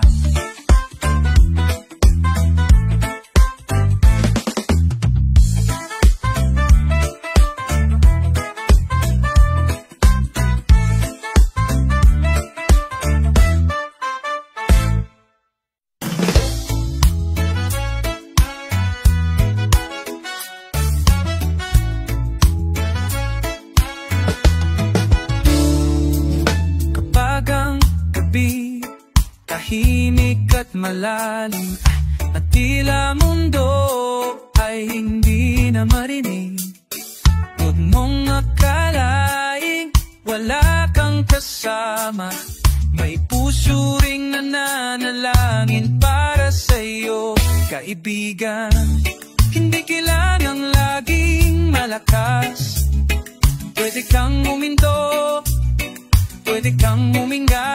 Tahimik at malalim at tila mundo ay hindi na marinig. Huwag mong akalaing wala kang kasama, may puso ring nananalangin para sa'yo, kaibigan. Hindi kailangang laging malakas, pwede kang huminto, pwede kang huminga.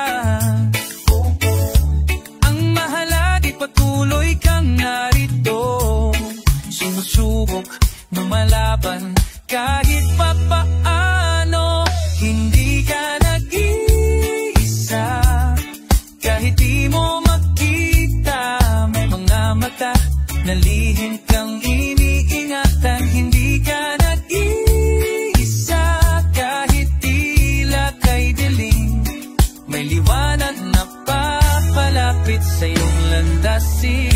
Patuloy kang narito, sumusubok, lumalaban kahit papaano. Hindi ka nag-iisa, kahit di mo makita. May mga mata na lihim kang iniingatan. Hindi ka nag-iisa, kahit tila kay dilim. May liwanag na papalapit sa iyong landasin.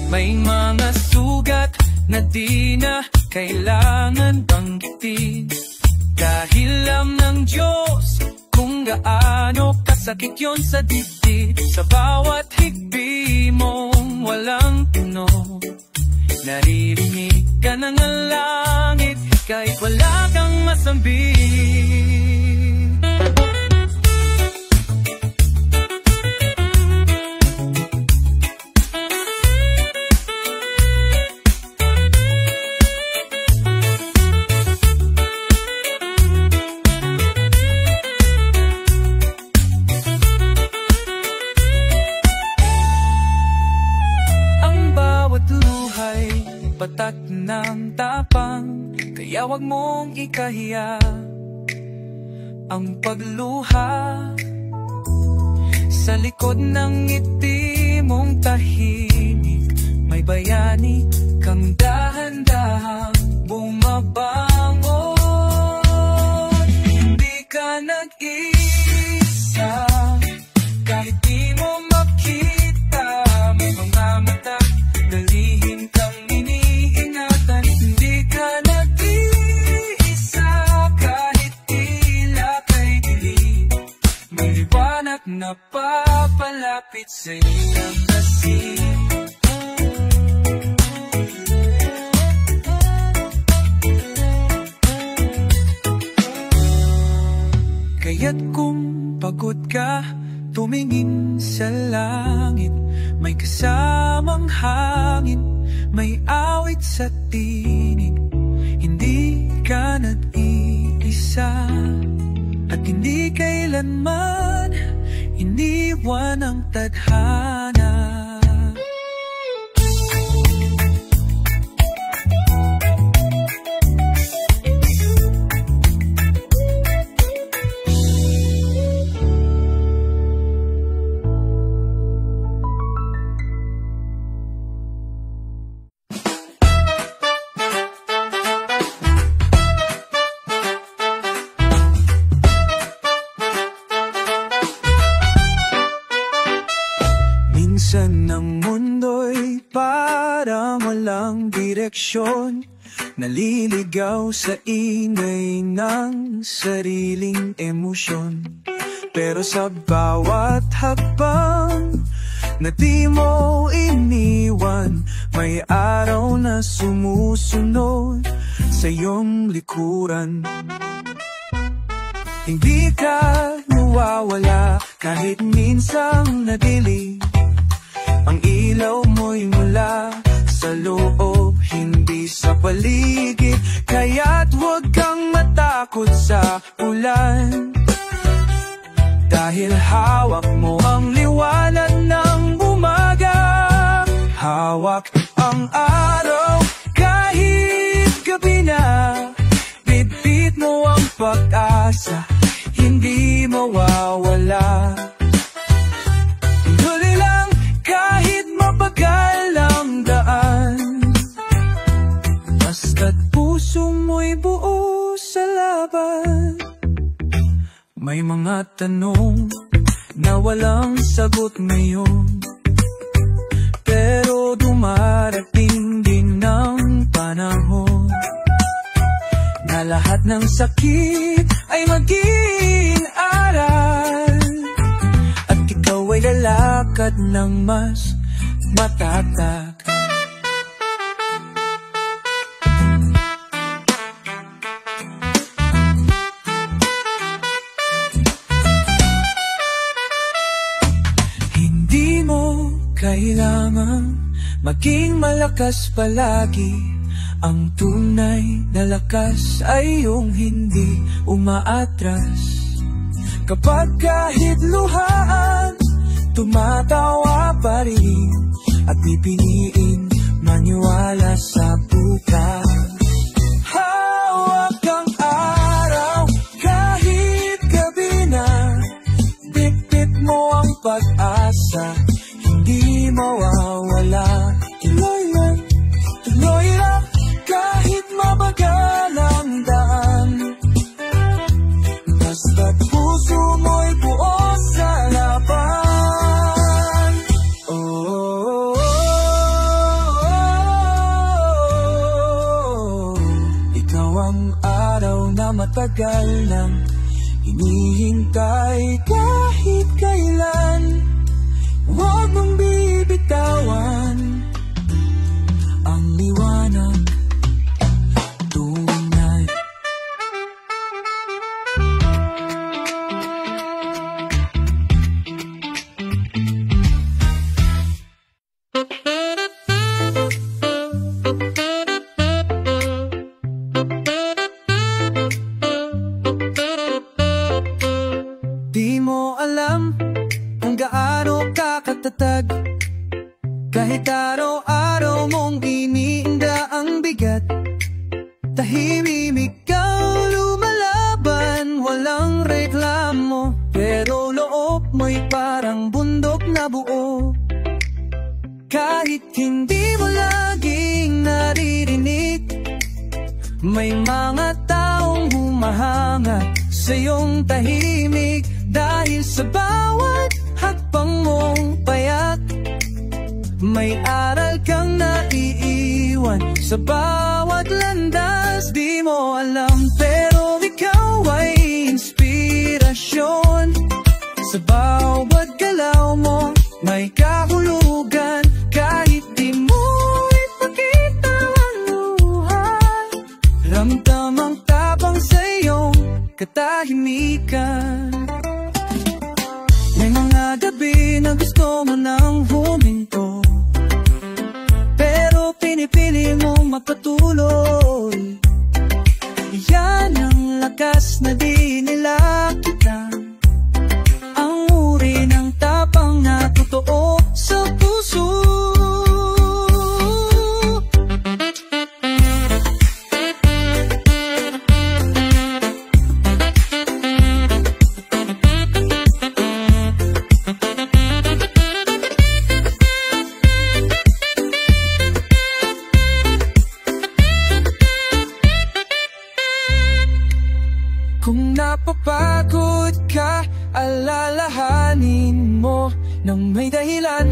May mga sugat na di na kailangan banggitin, dahil alam ng Diyos kung gaano kasakit yon sa dibdib. Sa bawat higbi mong walang puno, naririnig ka ng langit kahit wala kang masambit. Patak ng tapang, kaya wag mong ikahiya ang pagluha. Sa likod ng ngiti mong tahimik, may bayani kang dahan-dahang bumabangon. Hindi ka nag-isa, kahit di mo makita. May mga mata na lihim kang napapalapit sa iyong lasin. Kaya't kung pagod ka, tumingin sa langit. May kasamang hangin, may awit sa tinig. Hindi ka nag-iisa, at hindi kailanman iniwan ang tadhana. Minsan ang mundo'y parang walang direksyon, naliligaw sa ingay ng sariling emosyon. Pero sa bawat hakbang na di mo iniwan, may araw na sumusunod sa iyong likuran. Hindi ka nawawala kahit minsang nadili. Ang ilaw mo'y mula sa loob, hindi sa paligid. Kaya't huwag kang matakot sa ulan, dahil hawak mo ang liwanag ng umaga. Hawak ang araw kahit gabi na, bitbit mo ang pag-asa. pag-asa, hindi mawawala. Tuloy lang kahit mabagal ang daan, basta't puso mo'y buo sa laban. May mga tanong na walang sagot ngayon, pero dumarating din ng panahon na lahat ng sakit ay maging aral, at ikaw ay lalakad ng mas matatag. Hindi mo kailangang maging malakas palagi. Ang tunay na lakas ay yung hindi umaatras. Kapag kahit luhaan, tumatawa pa rin, at pipiliin maniwala sa bukas. Hawak ang araw kahit gabi na, bitbit mo ang pag-asa, hindi mawawala. Tuloy lang kahit mabagal ang daan, basta't puso mo'y buo sa laban. Ikaw ang araw na matagal nang hinihintay kahit kailan. Huwag mong bibitawan ang liwanag tunay. Di mo alam kung gaano ka katatag, kahit araw-araw mong iniinda ang bigat. Tahimik kang lumalaban, walang reklamo, pero loob mo'y parang bundok na buo. Kahit hindi mo laging naririnig, may mga taong humahanga sa iyong tahimik. Dahil sa bawat hakbang mong payak, may aral kang naiiwan sa bawat landas. Di mo alam pero ikaw ay inspirasyon. Sa bawat galaw mo may kahulugan, kahit di mo ipakita ang luha. Ramdam ang tapang sa iyong katahimikan. May mga gabi na gusto mo nang huminto, pero pinipili mong magpatuloy. Yan ang lakas na di nila kita, ang uri ng tapang na totoo sa puso. Kung napapagod ka, alalahanin mo nang may dahilan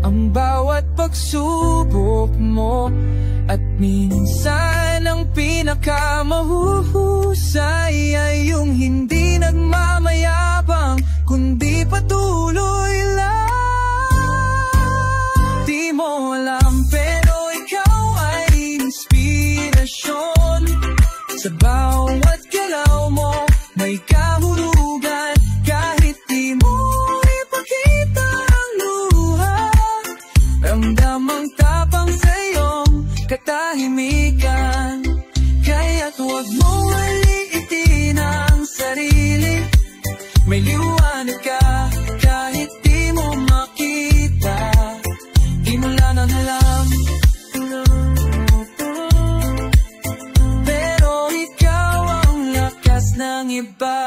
ang bawat pagsubok mo. At minsan ang pinakamahuhusay ay yung hindi nagmamayabang, kundi patuloy lang. Di mo alam pero ikaw ay inspirasyon. Sa bawat galaw mo may kahulugan, kahit di mo ipakita ang luha. Ramdam ang tapang sa iyong katahimikan, kaya't huwag mong aliitin ang sarili. May liwanag ka kahit di mo makita, di mo lang alam. Pero ikaw ang lakas ng iba.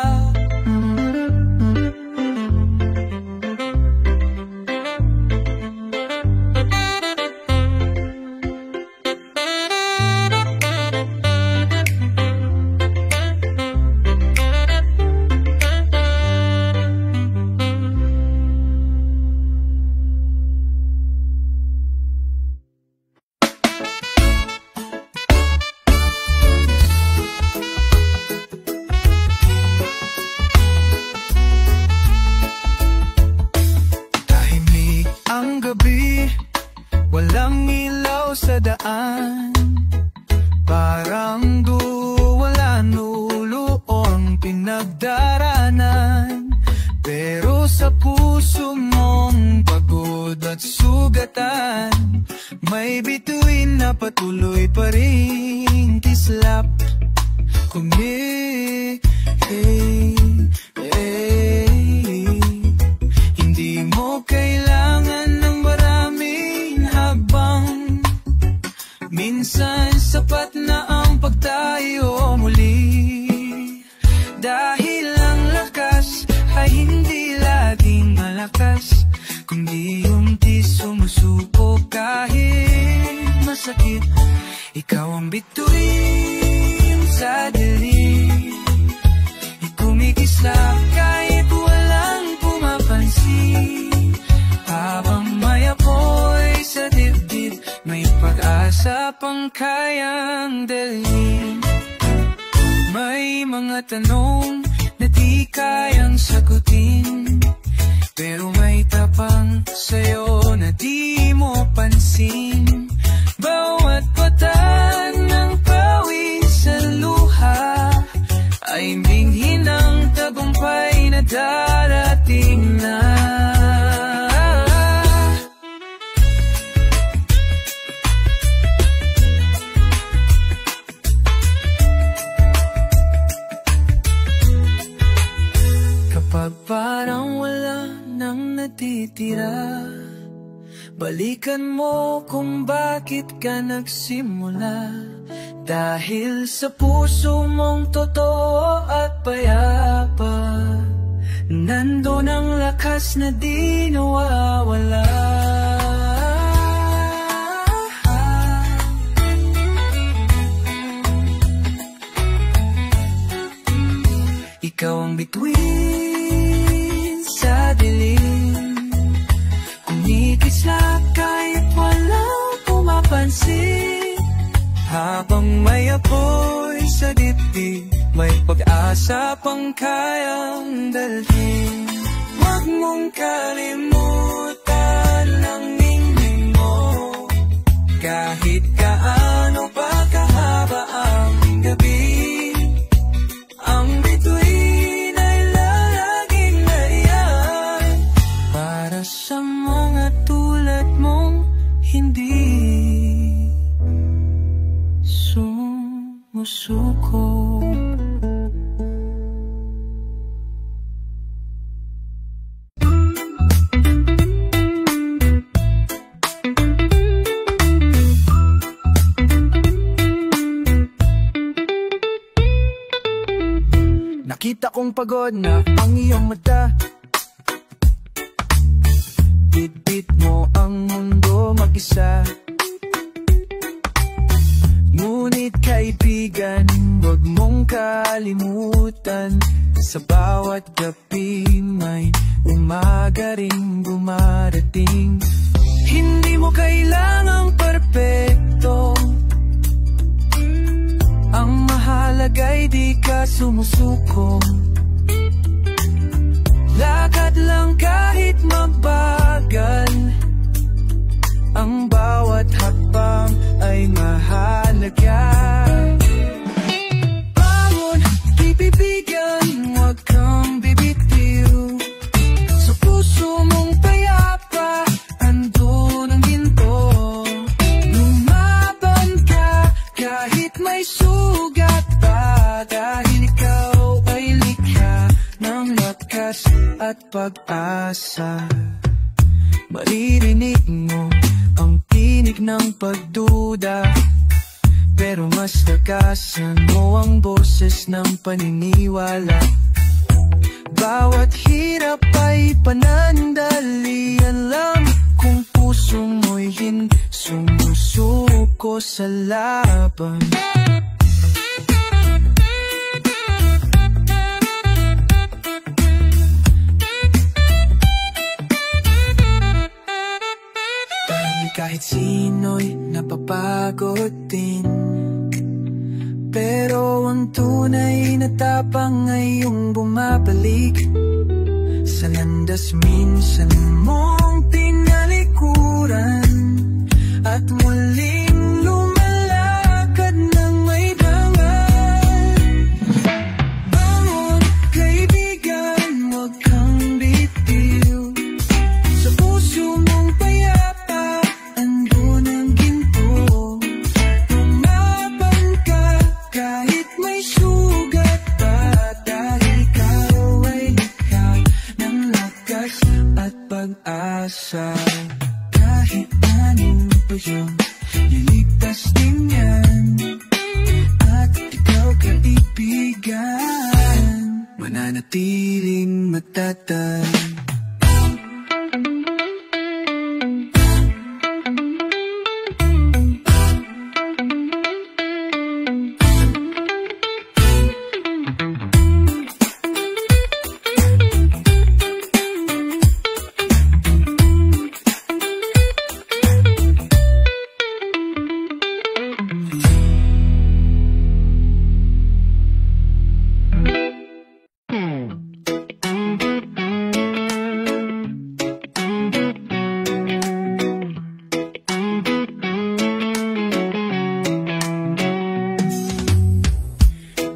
Walang ilaw sa daan, parang walang ulo ang pinagdaranan. Pero sa puso mong pagod at sugatan, may bituin na patuloy pa rin kislap. Hindi mo kailangan ng maraming habang, minsan sapat na ang pagtayo muli. Dahil ang lakas ay hindi laging malakas, kundi unti sumusuko kahit masakit. Ikaw ang bituin sa dilim, kumikislap kahit walang pumapansin. Habang may apoy sa dibdib, may pag-asa pang kayang dalhin. May mga tanong na di kayang sagutin, pero may tapang sa'yo na di mo pansin. Bawat patag ng pawis sa luha ay binghin ng tagumpay na darating na. Kapag parang wala nang natitira, balikan mo kung bakit ka nagsimula. Dahil sa puso mong totoo at payapa, nandun ang lakas na di nawawala. Ikaw ang bituin sa dilim, kumikislap kahit walang pumapansin. Habang may apoy sa dibdib, may pag-asa pang kayang dalhin. Huwag mong kalimutan ang ningning mo, kahit kaano pa kahaba ang gabi. Ang bituin ay lalaging nariyan para sa mga tulad mong hindi sumusuko. Nakita kong pagod na ang iyong mata, bitbit mo ang mundo mag-isa. Ngunit kaibigan, huwag mong kalimutan, sa bawat gabi may umaga ring dumarating. Hindi mo kailangang perpekto, ang mahalaga'y di ka sumusuko. Lakad lang kahit mabagal, ang bawat hakbang ay mahalaga. Bangon, kaibigan, huwag kang bibitiw. Sa puso mong payapa, andun ang ginto. Lumaban ka kahit may sugat pa, dahil ikaw ay likha ng lakas at pag-asa. Maririnig mo ang tinig ng pagduda, pero mas takasan mo ang boses ng paniniwala. Bawat hirap ay panandalian lang kung puso mo'y sumusuko sa laban. Kahit sino'y napapagod din, pero ang tunay na tapang ay yung bumabalik sa landas minsan mong tinalikuran at muling lumalakad ng may dangal. Bangon, kaibigan, huwag kang bitiw, sa puso mong payapa andun ang ginto. Tumaban ka kahit may sugat pa, dahil ikaw ay likha ng lakas at pag-asa. Kahit anong pa yun, liligtas din yan, at ikaw kaibigan, mananatiling matatag.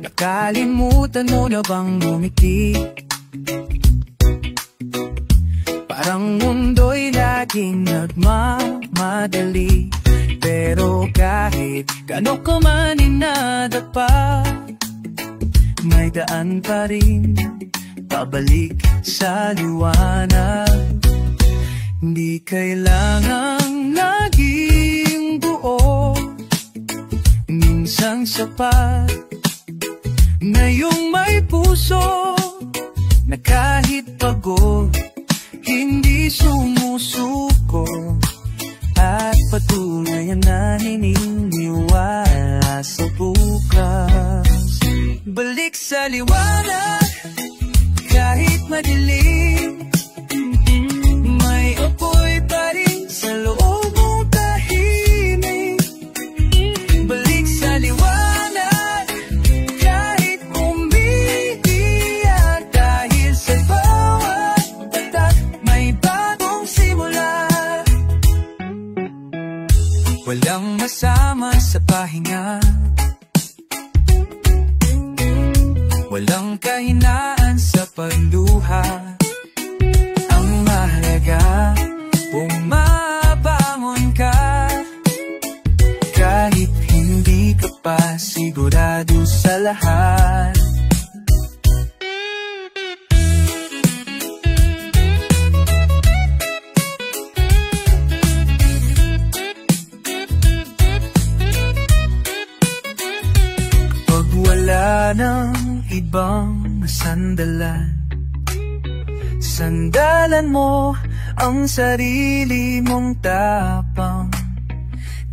Nakalimutan mo na bang ngumiti? Parang mundo'y laging nagmamadali, pero kahit gano'n ka man inadapa, may daan pa rin pabalik sa liwanag. Hindi kailangang laging buo, minsan sapat ngayong may puso na kahit pagod hindi sumusuko, at patuloy na hininiwala sa bukas. Balik sa liwanag kahit madilim, may apoy pa rin sa loob mong tahimik. Balik sa liwanag kahit umiiyak, dahil sa bawat patak may bagong simula. Walang masama sa pahinga, walang kahinaan sa pagluha. Ang mahalaga, bumabangon ka kahit hindi ka pa sigurado sa lahat. Pag wala ng ibang sandalan, sandalan mo ang sarili mong tapang.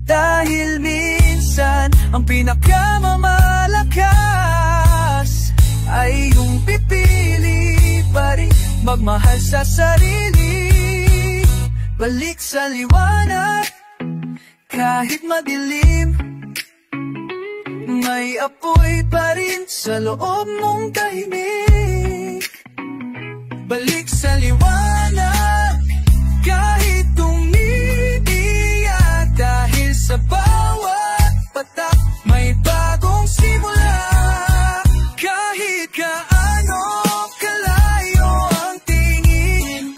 Dahil minsan ang pinakamamalakas ay yung pipili pa rin magmahal sa sarili. Balik sa liwanag kahit madilim, may apoy pa rin sa loob mong tahimik. Balik sa liwanag kahit umiiyak, dahil sa bawat patak may bagong simula. Kahit kaano kalayo ang tingin,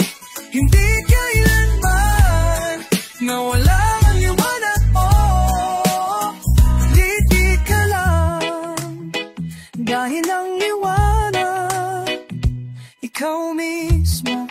hindi kailanman nawala ang liwanag mo. Liti ka lang, dahil ang liwanag ikaw mismo.